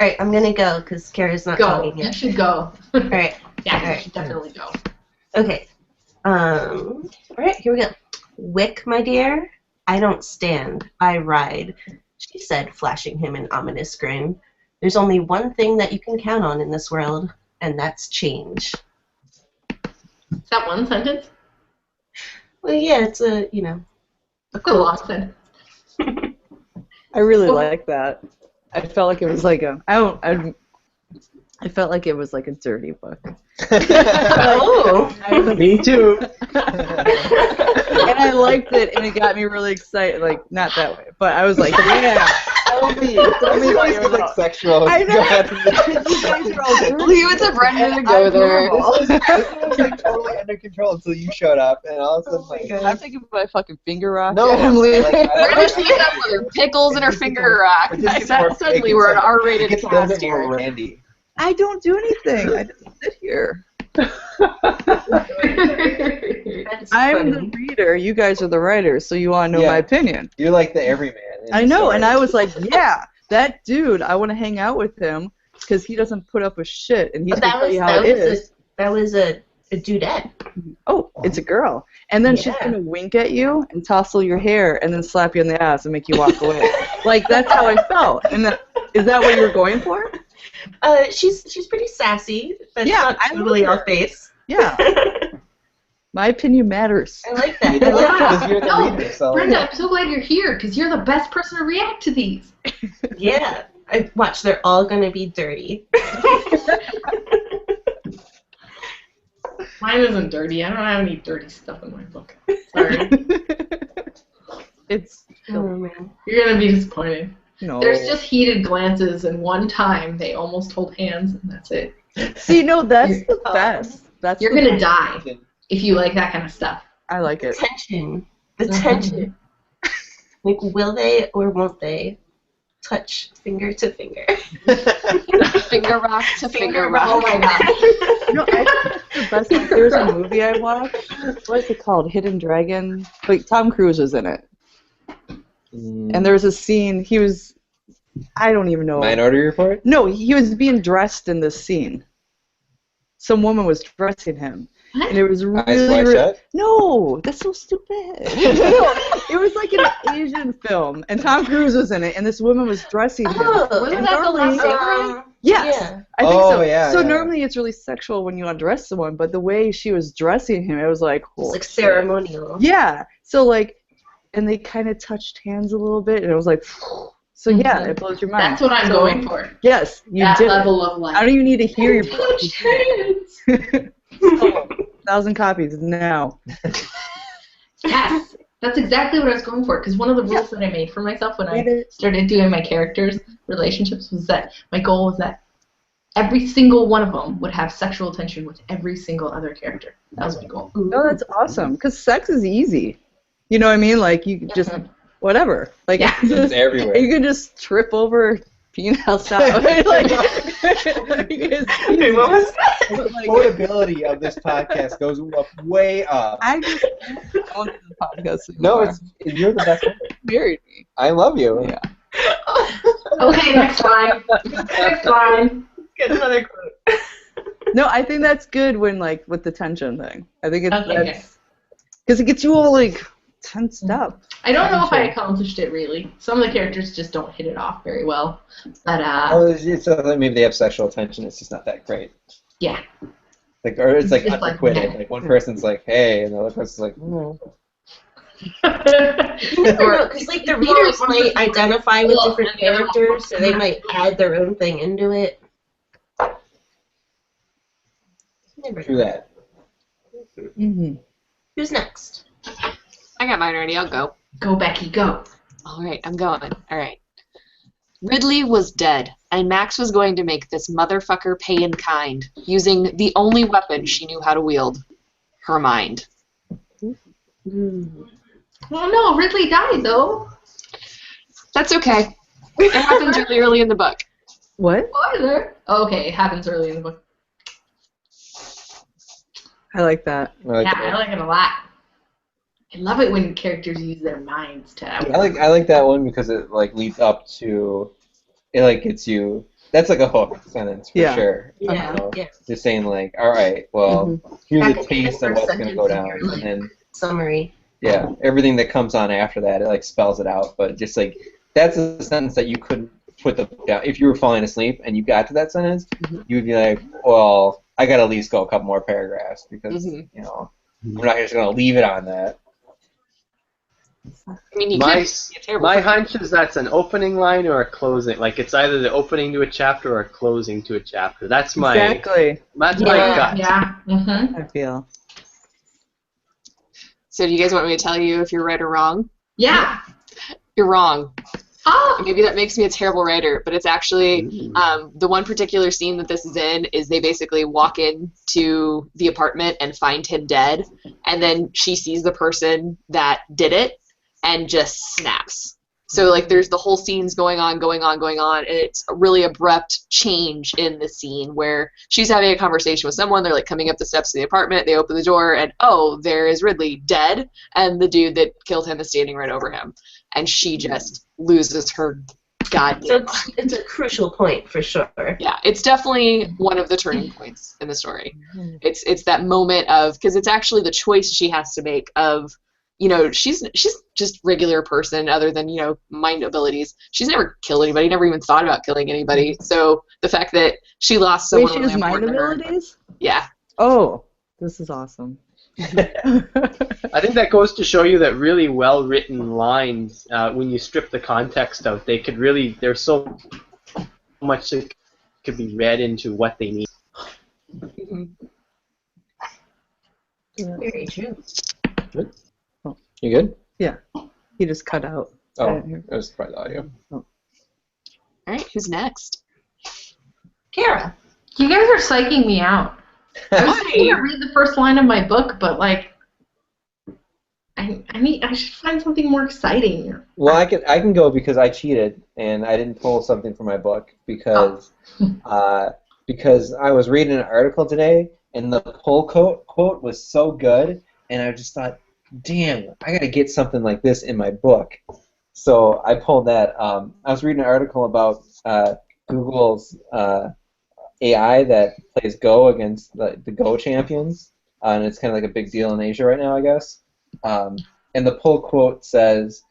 right, I'm gonna go because Kara's not Go. talking You yet. should go. All right. Yeah, All you right. should definitely go. Okay. All right, here we go. Wick, my dear, I don't stand, I ride, she said, flashing him an ominous grin. There's only one thing that you can count on in this world, and that's change. Is that one sentence? Well, yeah, it's a That's a long sentence. I really like that. I felt like it was like I felt like it was like a dirty book. Oh. Me too. And I liked it, and it got me really excited. Like, not that way, but I was like, yeah, tell me what It's you're like about. sexual. I know. Go ahead. You guys are all dirty. Leave it to Brenda to go there. This was like totally under control until you showed up, and all of a sudden, like, I'm thinking of my fucking finger rock. no, I'm leaving. like, Where did she end up with her pickles and her finger rock? It just gets That more- suddenly it we're an gets- R-rated It gets a little cast bit more here. randy. I don't do anything. I just sit here. That's I'm funny. the reader. You guys are the writers, so you want to know Yeah. my opinion. You're like the everyman. in I the know, story. and I was like, yeah, that dude, I want to hang out with him because he doesn't put up with shit, and he's But going to tell you how it is. that was a dudette. Oh, it's a girl. And then she's Yeah. going to wink at you and tousle your hair and then slap you in the ass and make you walk away. Like, that's how I felt. And is that what you were going for? She's pretty sassy, but Yeah, not I love totally her. off base. Yeah. My opinion matters. I like that. You I know like what? that. Because you're the No, reader, so. Brenda, I'm so glad you're here because you're the best person to react to these. Yeah. I watch. They're all gonna be dirty. Mine isn't dirty. I don't have any dirty stuff in my book. Sorry. It's Oh man. You're going to be disappointed. no. There's just heated glances, and one time they almost hold hands, and that's it. See, no, that's the best. That's You're the going to best. die if you like that kind of stuff. I like it. Tension. The Mhm. tension. Like, will they or won't they touch finger to finger? Finger rock to finger rock. Oh my god. You know, I think the best one, there's a movie I watched. What is it called? Hidden Dragon? Like, Tom Cruise was in it. And there was a scene, he was, I don't even know. Minority Report? No, he was being dressed in this scene. Some woman was dressing him. What? And it was really, Eyes Wide Shut? no, that's so stupid. No, it was like an Asian film, and Tom Cruise was in it, and this woman was dressing him. Oh, Wasn't And that the normally- last samurai? Yes, Yeah. I think Oh, so. yeah, so yeah. normally it's really sexual when you undress someone, but the way she was dressing him, it was like, It's holy like shit. ceremonial. Yeah. So like, and they kind of touched hands a little bit, and it was like, so yeah, Mhm. it blows your mind. That's what I'm So, going for. Yes, you That did. level of I like. don't even need to hear your book. Touched hands. 1,000 copies now. Yes, that's exactly what I was going for. Because one of the rules that I made for myself when I started doing my characters' relationships was that my goal was that every single one of them would have sexual tension with every single other character. That was my goal. No, that's awesome. Because sex is easy. You know what I mean? Like, you just, whatever. Like, Yeah. It's everywhere. you can just trip over penile style. Like, Wait, what was that? The quotability of this podcast goes up way up. I just don't do the podcast No, anymore. you're the best one. Married me. I love you. Yeah. Okay, next line. Next line. Get another quote. No, I think that's good when, like, with the tension thing. I think it's, Okay. that's, because it gets you all, like, tensed up. I don't know if I Tension. accomplished it really. Some of the characters just don't hit it off very well. But Oh, it's like maybe they have sexual tension. It's just not that great. yeah. Like, or it's like Just like unrequited. men. Like one person's like, "Hey," and the other person's like, "No." Because like the readers might identify with different characters, so they might add their own thing into it. Never True know. that. Mm-hmm. Who's next? I got mine ready. I'll go. Go, Becky, go. All right, I'm going. All right. Ridley was dead, and Max was going to make this motherfucker pay in kind, using the only weapon she knew how to wield, her mind. Mm. Oh no, Ridley died though. That's okay. It happens really early in the book. What? Spoiler. Okay, it happens early in the book. I like that. I like Yeah, that. I like it a lot. I love it when characters use their minds to. I like that one because it like leads up to it like gets you. That's like a hook sentence for Yeah. sure. Yeah, You know, yeah. just saying like, all right, well, here's Back a at the taste of first what's gonna sentence go of down, your, and like, then Summary. yeah, everything that comes on after that, it like spells it out. But just like that's a sentence that you couldn't put the book down. If you were falling asleep and you got to that sentence, you would be like, well, I gotta at least go a couple more paragraphs because you know we're not just gonna leave it on that. I mean, you My, could be a terrible my person. hunch is that's an opening line or a closing. Like it's either the opening to a chapter or a closing to a chapter. That's my Exactly. that's my gut. Yeah. Mm-hmm. I feel. So do you guys want me to tell you if you're right or wrong? Yeah. You're wrong. Oh. Maybe that makes me a terrible writer, but it's actually the one particular scene that this is in is they basically walk into the apartment and find him dead, and then she sees the person that did it and just snaps. So like there's the whole scene's going on, and it's a really abrupt change in the scene where she's having a conversation with someone, they're like coming up the steps to the apartment, they open the door, and oh, there is Ridley dead, and the dude that killed him is standing right over him. And she just loses her goddamn. So it's a crucial point for sure. Yeah, it's definitely one of the turning points in the story. It's that moment of, because it's actually the choice she has to make of, you know, she's just regular person other than, you know, mind abilities. She's never killed anybody, never even thought about killing anybody. So the fact that she lost Wait, someone she really has mind important to her- abilities? Yeah. Oh, this is awesome. I think that goes to show you that really well-written lines, when you strip the context out, they could really, there's so much that could be read into what they need. Very true. You good? Yeah. He just cut out. Oh, I didn't hear. that was probably the audio. All right, who's next? Kara. You guys are psyching me out. I was going to read the first line of my book, but like, I should find something more exciting. Well, I can go because I cheated and I didn't pull something from my book because because I was reading an article today and the pull quote was so good and I just thought, damn, I gotta get something like this in my book. So I pulled that. I was reading an article about Google's AI that plays Go against the Go champions, and it's kind of like a big deal in Asia right now, I guess. And the pull quote says,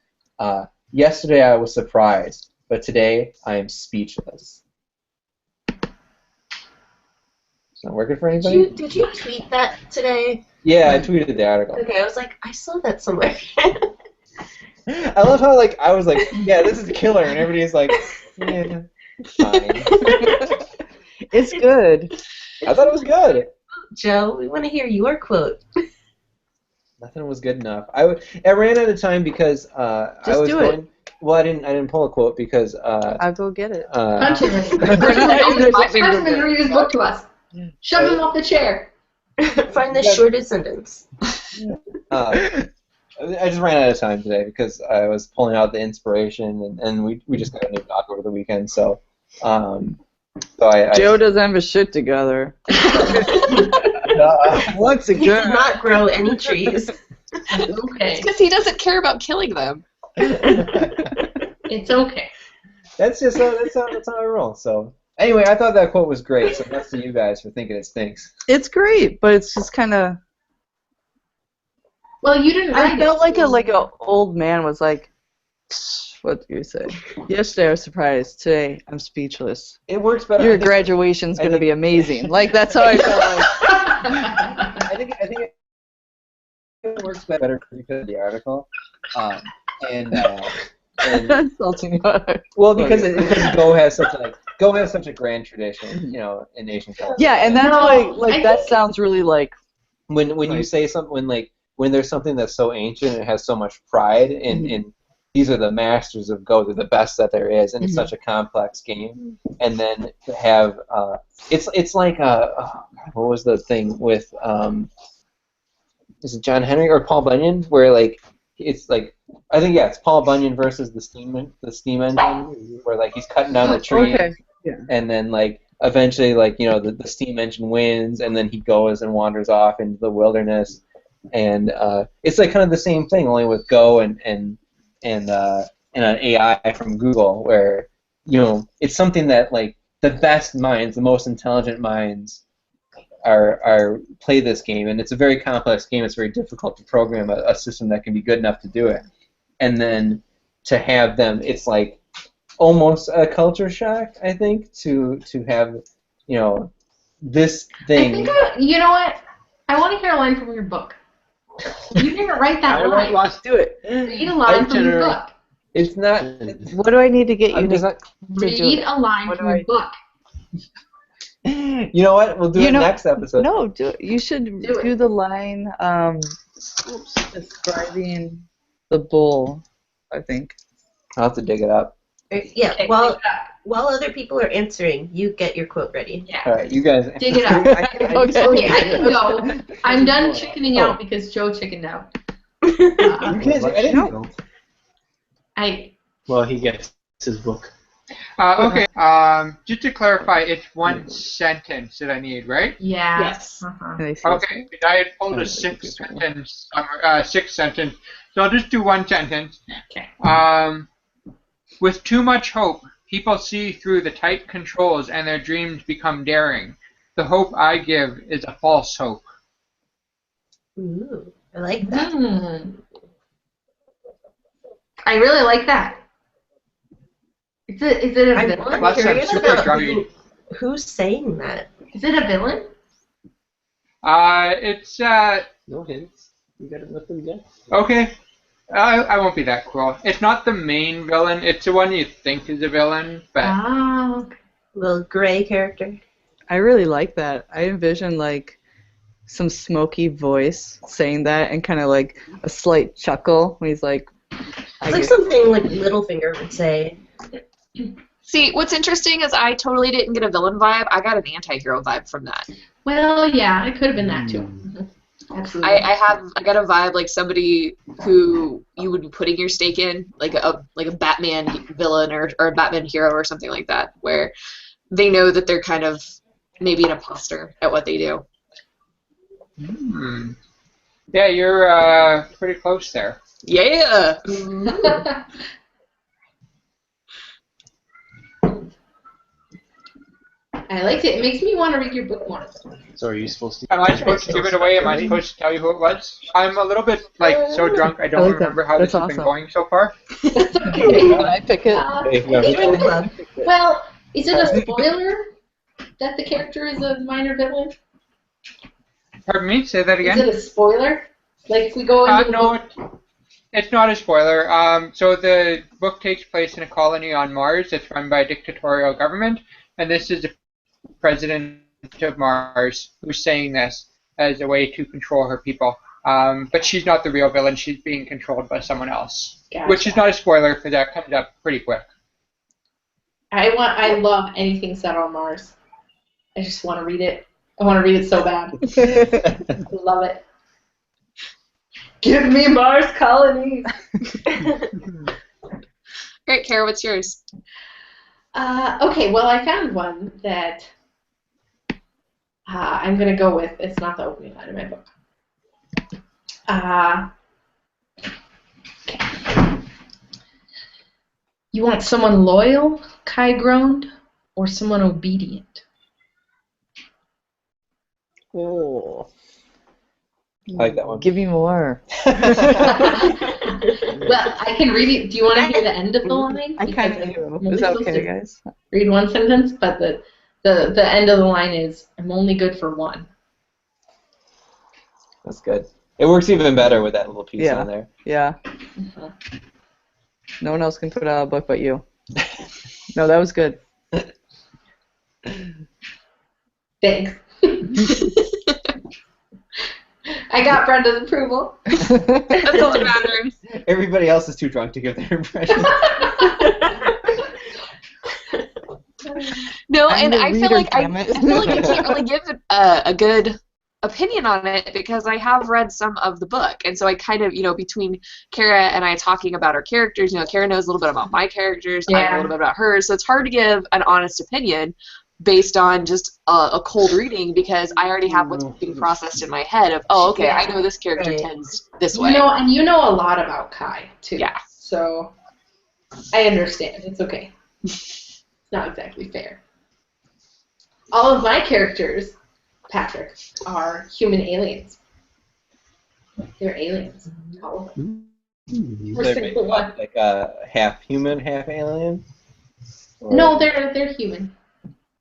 "Yesterday I was surprised, but today I am speechless." It's not working for anybody? Did you tweet that today? Yeah, I tweeted the article. Okay, I was like, I saw that somewhere. I love how like I was like, yeah, this is killer, and everybody's like, yeah, fine. It's good. I thought it was good. Joe, we want to hear your quote. Nothing was good enough. I ran out of time because I Just was do it. going. Well, I didn't pull a quote because I'll go get it. Punch him. Punch Punch him and read his book to us. Shove him off the chair. Find the shortest sentence. I just ran out of time today because I was pulling out the inspiration, and we just got a new doc over the weekend, so Joe doesn't have his shit together. Once He did again. not grow any trees. Okay. Because he doesn't care about killing them. It's okay. That's just that's how I roll. So anyway, I thought that quote was great. So thanks to you guys for thinking it stinks. It's great, but it's just kind of. Well, you didn't write I felt it. like a old man was like, what do you say? Yesterday I was surprised. Today I'm speechless. It works better. Your graduation's gonna be amazing. Like that's how I felt like. I think it works better because of the article, and Insulting. well because Go has such a grand tradition, in Asian culture. Yeah, and that's No, like I that think- sounds really like. When you say something when there's something that's so ancient and it has so much pride in these are the masters of Go, they're the best that there is, and it's such a complex game. And then to have it's like what was the thing with is it John Henry or Paul Bunyan where it's like I think it's Paul Bunyan versus the steam engine where he's cutting down the tree Okay. Yeah. and then eventually the steam engine wins and then he goes and wanders off into the wilderness and it's kind of the same thing only with Go and an AI from Google where it's something that the best minds, the most intelligent minds are play this game, and it's a very complex game. It's very difficult to program a system that can be good enough to do it, and then to have them, it's almost a culture shock, I think, to have this thing. I think you know what? I want to hear a line from your book. You didn't write that I line. want to do it. Read a line from your book. It's not. What do I need to get you I'm just to? not, Read a line What from do your I- book. you know what? We'll do it next episode. No, you should Do it. do the line describing the bull. I think. I'll have to dig it up. Yeah, Okay, while dig it up. while other people are answering, you get your quote ready. Yeah. All right, you guys. Dig it up. Okay, I can go. I'm done chickening out because Joe chickened out. You can't. I didn't know. Well, he gets his book. Okay. Just to clarify, it's one sentence that I need, right? Yeah. Yes. Uh-huh. Okay. I had pulled a six sentence, so I'll just do one sentence. Okay. With too much hope, people see through the tight controls and their dreams become daring. The hope I give is a false hope. Ooh, I like that. I really like that. Is it a I'm villain? Unless I'm curious super about druggy. who's saying that. Is it a villain? It's No hints. You gotta let them guess. okay. I won't be that cruel. It's not the main villain. It's the one you think is a villain, but Oh. Little gray character. I really like that. I envision some smoky voice saying that and kind of a slight chuckle when he's like. It's like something Littlefinger would say. See, what's interesting is I totally didn't get a villain vibe. I got an anti-hero vibe from that. Well, yeah, it could have been that too. Absolutely. I got a vibe like somebody who you would be putting your stake in, like a Batman villain or a Batman hero or something like that, where they know that they're kind of maybe an imposter at what they do. Yeah, you're pretty close there. Yeah. I liked it. It makes me want to read your book more. So are you supposed to? Am I supposed to give it away? Am I supposed to tell you who it was? I'm a little bit so drunk I don't I like that. remember how this That's has been awesome. going so far. Can I pick it? Even club. Well, is it a spoiler that the character is a minor villain? Pardon me? Say that Is again. it a spoiler? Like if we go into the No, book, it's not a spoiler. So the book takes place in a colony on Mars that's run by a dictatorial government, and this is the president of Mars who's saying this as a way to control her people. But she's not the real villain. She's being controlled by someone else, Gotcha. which is not a spoiler because that comes up pretty quick. I love anything set on Mars. I just want to read it. I want to read it so bad. I love it. Give me Mars colonies. Great, Kara, what's yours? Okay, well, I found one that I'm going to go with. It's not the opening line of my book. Okay. You want someone loyal, Kai groaned, or someone obedient? Oh. I like that one. Give me more. Well, I can read it. Do you want to hear the end of the line? I kind of do. Is that okay, guys? Read one sentence, but the end of the line is, I'm only good for one. That's good. It works even better with that little piece on there. Yeah. Uh-huh. No one else can put out a book but you. No, that was good. Thanks. I got Brenda's approval. That's all that matters. Everybody else is too drunk to give their impression. No, I'm and the I feel reader, like I damn it. feel like I can't really give a good opinion on it because I have read some of the book, and so I kind of, between Kara and I talking about our characters, Kara knows a little bit about my characters, I know a little bit about hers, so it's hard to give an honest opinion based on just a cold reading because I already have what's being processed in my head of, oh, okay, I know this character tends this way. And you know a lot about Kai, too. Yeah. So I understand. It's okay. It's not exactly fair. All of my characters, Patrick, are human aliens. They're aliens. All of them. They're like a half human, half alien? Or... No, they're human.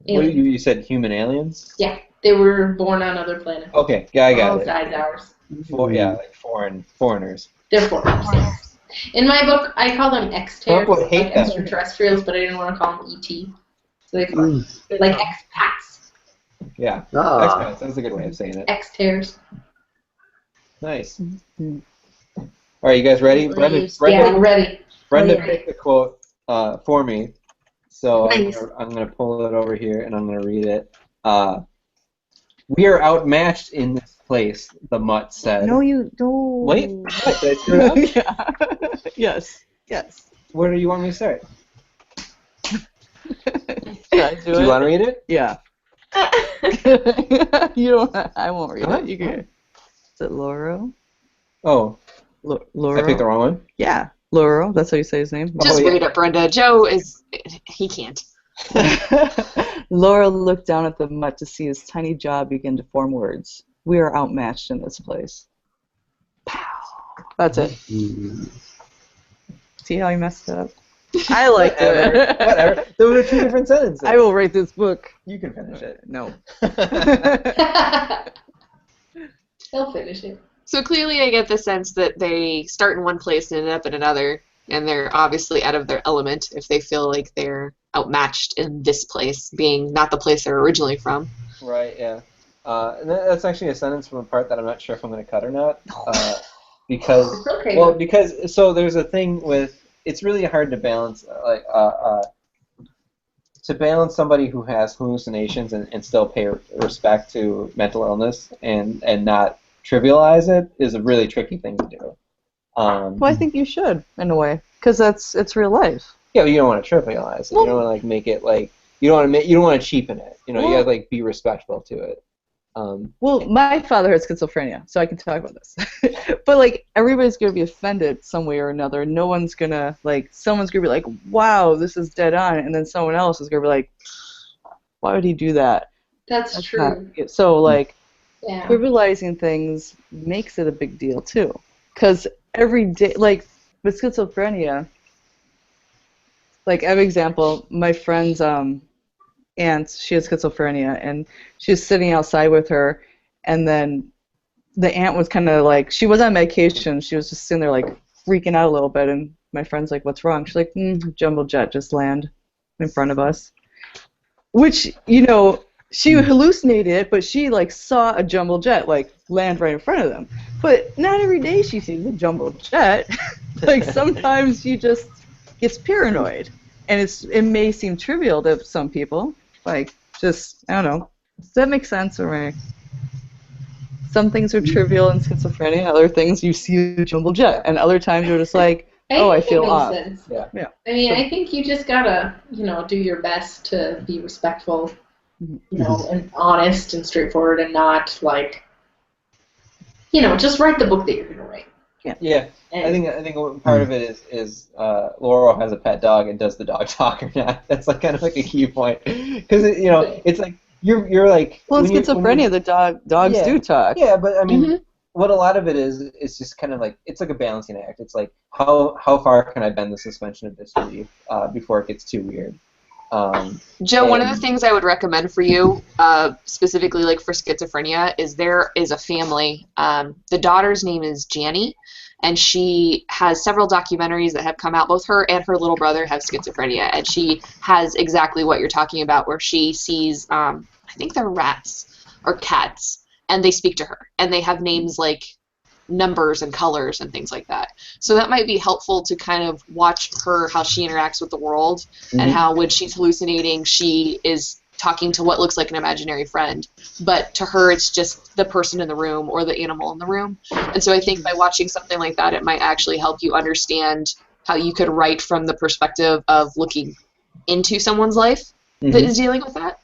What you said human aliens? Yeah, they were born on other planets. Okay, yeah, I got it. Besides ours. Like foreigners. They're foreigners. In my book, I call them X-Tears, Trump would hate like them. extraterrestrials, but I didn't want to call them ET. So they're like expats. Yeah, expats. That's a good way of saying it. X-Tears. Nice. All right, you guys ready? Brenda, Yeah, I'm ready. Brenda Yeah. picked the quote for me, so Nice. I'm gonna pull it over here and I'm gonna read it. We are outmatched in this place, the mutt said. No, you don't. Wait, what? Did I screw it up? Yeah. Yes. Where do you want me to start? Should I do Do you want to read it? Yeah. You don't. I won't read it. You can. Is it Lauro? Oh, Lauro. I picked the wrong one. Yeah, Lauro. That's how you say his name. Just yeah. read it, Brenda. Joe he can't. Laura looked down at the mutt to see his tiny jaw begin to form words. We are outmatched in this place. Pow. That's it. See how you messed it up? I liked it. Whatever. There were two different sentences. I will rate this book. You can finish it. No. They'll finish it. So clearly I get the sense that they start in one place and end up in another, and they're obviously out of their element if they feel like they're outmatched in this place, being not the place they're originally from. Right, yeah. And that's actually a sentence from a part that I'm not sure if I'm going to cut or not. Because, Okay. well, because, so there's a thing with, it's really hard to balance, to balance somebody who has hallucinations and still pay respect to mental illness and not trivialize it is a really tricky thing to do. Well, I think you should, in a way, because it's real life. Yeah, but you don't want to trivialize it. You don't want to like make it like you don't want to cheapen it. You Well, you gotta like be respectful to it. Well, my father had schizophrenia, so I can talk about this. But like everybody's gonna be offended some way or another. No one's gonna someone's gonna be like, "Wow, this is dead on," and then someone else is gonna be like, "Why would he do that?" That's true. So Yeah. trivializing things makes it a big deal too, because every day, with schizophrenia, I have an example. My friend's aunt, she has schizophrenia, and she was sitting outside with her, and then the aunt was kind of she was on medication. She was just sitting there freaking out a little bit, and my friend's like, "What's wrong?" She's like, "Jumbo jet just landed in front of us," which she hallucinated it, but she like saw a jumbo jet like land right in front of them. But not every day she sees a jumbo jet. Like sometimes she just gets paranoid, and it may seem trivial to some people. Like just I don't know. Does that make sense, or some things are trivial in schizophrenia, other things you see a jumbo jet, and other times you're just like, I feel off. Sense. Yeah. I mean, I think you just gotta, do your best to be respectful, and honest and straightforward, and not like, just write the book that you're gonna write. Yeah. And I think part of it is Laurel has a pet dog, and does the dog talk or not? That's like kind of like a key point, because it's like you're like. Well, in schizophrenia, the dogs do talk. Yeah, but I mean, what a lot of it is just kind of like it's like a balancing act. It's like how far can I bend the suspension of disbelief before it gets too weird. Joe, one of the things I would recommend for you, specifically like for schizophrenia, is there is a family. The daughter's name is Janny, and she has several documentaries that have come out. Both her and her little brother have schizophrenia, and she has exactly what you're talking about, where she sees, I think they're rats or cats, and they speak to her, and they have names like numbers and colors and things like that. So that might be helpful to kind of watch her, how she interacts with the world, and how when she's hallucinating, she is talking to what looks like an imaginary friend, but to her it's just the person in the room or the animal in the room. And so I think by watching something like that, it might actually help you understand how you could write from the perspective of looking into someone's life that is dealing with that.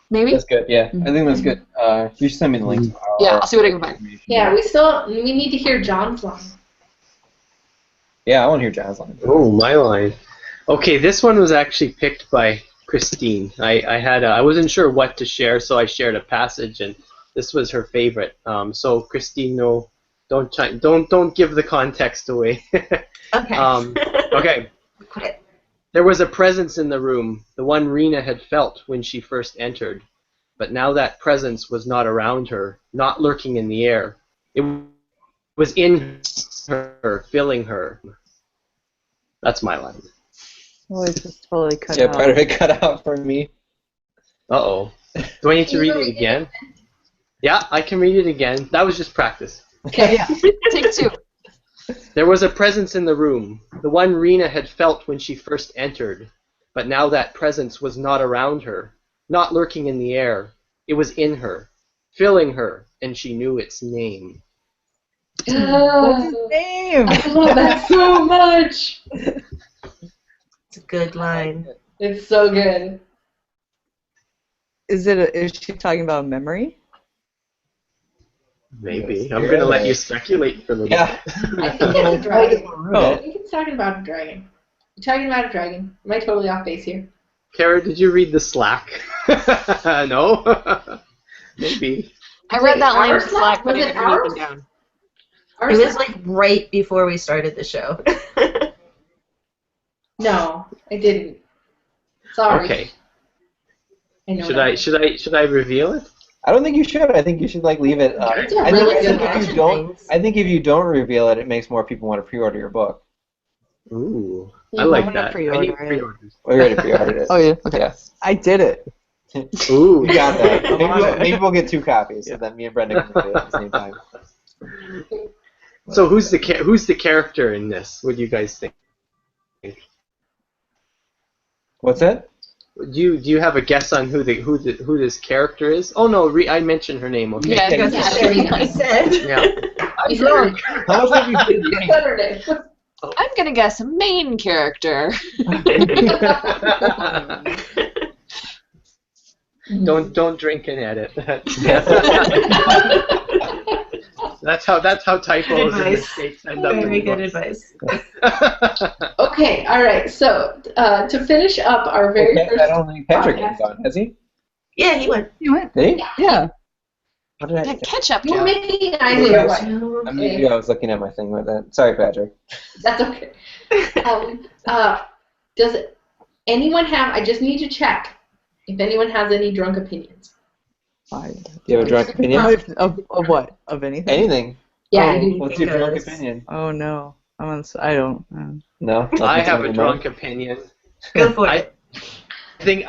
Maybe? That's good, yeah. I think that's good. You should send me the link tomorrow. Yeah, I'll see what I can find. Yeah, we need to hear John's line. Yeah, I want to hear John's line. Oh, my line. Okay, this one was actually picked by Christine. I wasn't sure what to share, so I shared a passage, and this was her favorite. So Christine, no, don't give the context away. Okay. Okay. There was a presence in the room, the one Rena had felt when she first entered, but now that presence was not around her, not lurking in the air. It was in her, filling her. That's my line. Oh, it just totally cut out. Yeah, part of it cut out for me. Uh-oh. Do I need to read it again? Yeah, I can read it again. That was just practice. Okay. Yeah. Take two. There was a presence in the room, the one Rena had felt when she first entered, but now that presence was not around her, not lurking in the air. It was in her, filling her, and she knew its name. What's his name? I love that so much. It's a good line. It's so good. Is she talking about memory? Maybe. I'm going to let you speculate for a little bit. I think it's a dragon. I think it's talking about a dragon. You're talking about a dragon. Am I totally off base here? Kara, did you read the Slack? No? Maybe. I read that line Our in Slack, but was I it didn't write ours? anything down. Ours It was like right before we started the show. No, I didn't. Sorry. Okay. I know Should I reveal it? I don't think you should. I think you should like leave it. It's a I really think good if you don't, I think if you don't reveal it, it makes more people want to pre-order your book. Ooh, You I like wanna that. pre-order I need it. pre-orders. We already pre-ordered it. Oh yeah. Okay. Yeah. I did it. Ooh, You got that. Maybe we'll get 2 copies, so that me and Brenda can read it at the same time. So who's the character in this? What do you guys think? What's that? Do you have a guess on who this character is? Oh no, I mentioned her name. Okay. Yeah, Yeah, there you go. I said. Yeah. You said her- How much have you been you drinking? said her name. I'm gonna guess main character. Don't drink and edit. That's how typos and mistakes end up in Very the good books. advice. Okay, all right. So to finish up our very Okay, first I don't think Patrick podcast. has gone, has he? Yeah, he went. You went. Did he? Yeah. What did I? Yeah, catch up, You're Joe. making eyes at your wife. Maybe I was looking at my thing with that. Sorry, Patrick. That's okay. Does anyone have? I just need to check if anyone has any drunk opinions. Fine. Do you have a drunk opinion? Of what? Of anything? Anything? Yeah, Oh. you do. What's your drunk Because- opinion? Oh no. I don't. No. I have a drunk opinion. Go for I it. think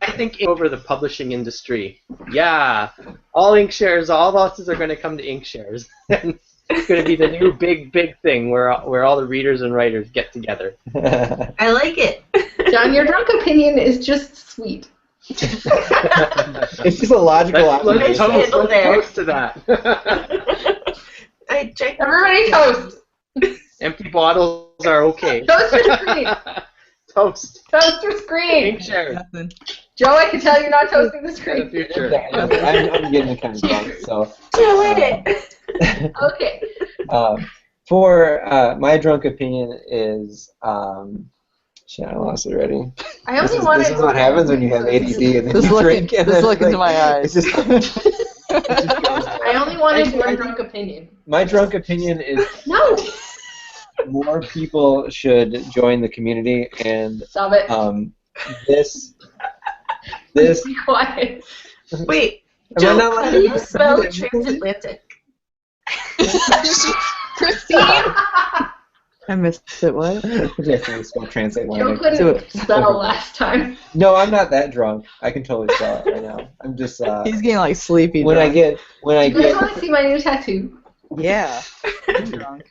I think over the publishing industry. Yeah, all Inkshares, all authors are going to come to Inkshares. And it's going to be the new big thing where all the readers and writers get together. I like it. John, your drunk opinion is just sweet. It's just a logical Let's observation. toast to that. I drank. Everybody toast. Empty bottles are okay. Toast your screen. Toast. Toast your screen. Inkshares. Nothing. Joe, I can tell you're not toasting the For the screen. future. I'm getting kind of drunk, so. I it. Okay. For my drunk opinion is, shit, I lost it already. I only wanted. This is what happens when you have ADD and then Just you look, drink. And just then, look into my It's eyes. just, I only wanted your drunk opinion. my drunk opinion is No. more people should join the community, and Stop it. this Be quiet. Wait, Am I Joe, not allowed how to do you do spell that? transatlantic? Christine. I missed it. What? Just to spell translate Joe one. couldn't spell last time. No, I'm not that drunk. I can totally spell it right now. I'm just He's getting like sleepy. when I drunk. You guys want to see my new tattoo? Yeah. Drunk.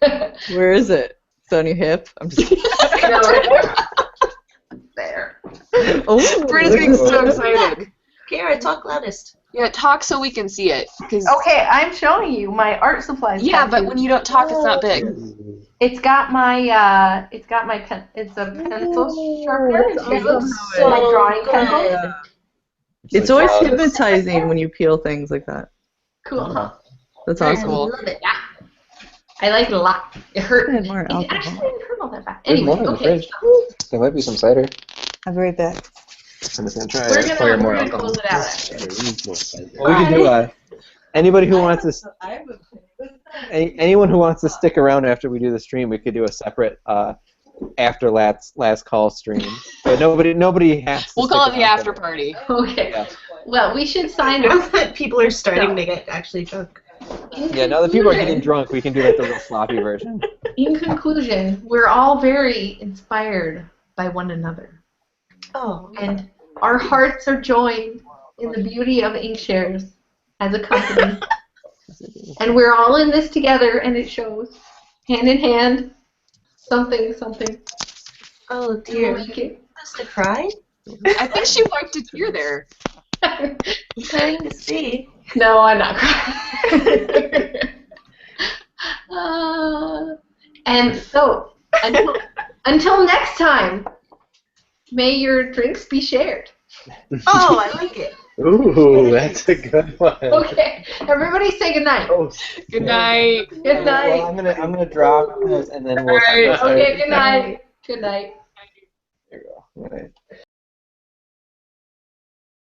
Where is it? It's on your hip. I'm just. There. Oh, Britta's getting so excited. Kara, talk loudest. Yeah, talk so we can see it. 'Cause Okay, I'm showing you my art supplies. yeah, tattoo. but when you don't talk, it's not big. It's got my pen. It's a pencil sharpener. It's It looks so my drawing good. pencil. It's always hypnotizing when you peel things like that. Cool, huh? That's Very awesome. cool. Love it. Yeah. I like it a lot. It hurt. Add more It alcohol. actually didn't hurt all that bad. There's Anyway, more in the okay. fridge. There might be some cider. I'll be right back. I'm just gonna try We're to pour more gonna alcohol. close it out. Actually. Well, we can do anybody who wants to. Anyone who wants to stick around after we do the stream, we could do a separate after last call stream. But nobody has to. We'll call it stick the around after for party. Okay. Yeah. Well, we should sign Now off. that people are starting to get actually drunk. Yeah, now that people are getting drunk, we can do like the real sloppy version. In conclusion, we're all very inspired by one another. Oh. And our hearts are joined in the beauty of Inkshares as a company. And we're all in this together, and it shows. Hand in hand. Something. Oh We'll dear. make it. Supposed to cry? I think she wiped a tear there. I'm trying to see. No, I'm not crying. And so, until next time, may your drinks be shared. Oh, I like it. Ooh, that's a good one. Okay, everybody say goodnight. Good night. Good night. Well, I'm gonna drop this and then we'll. Alright. Okay, good night. Good night. There you go. All right.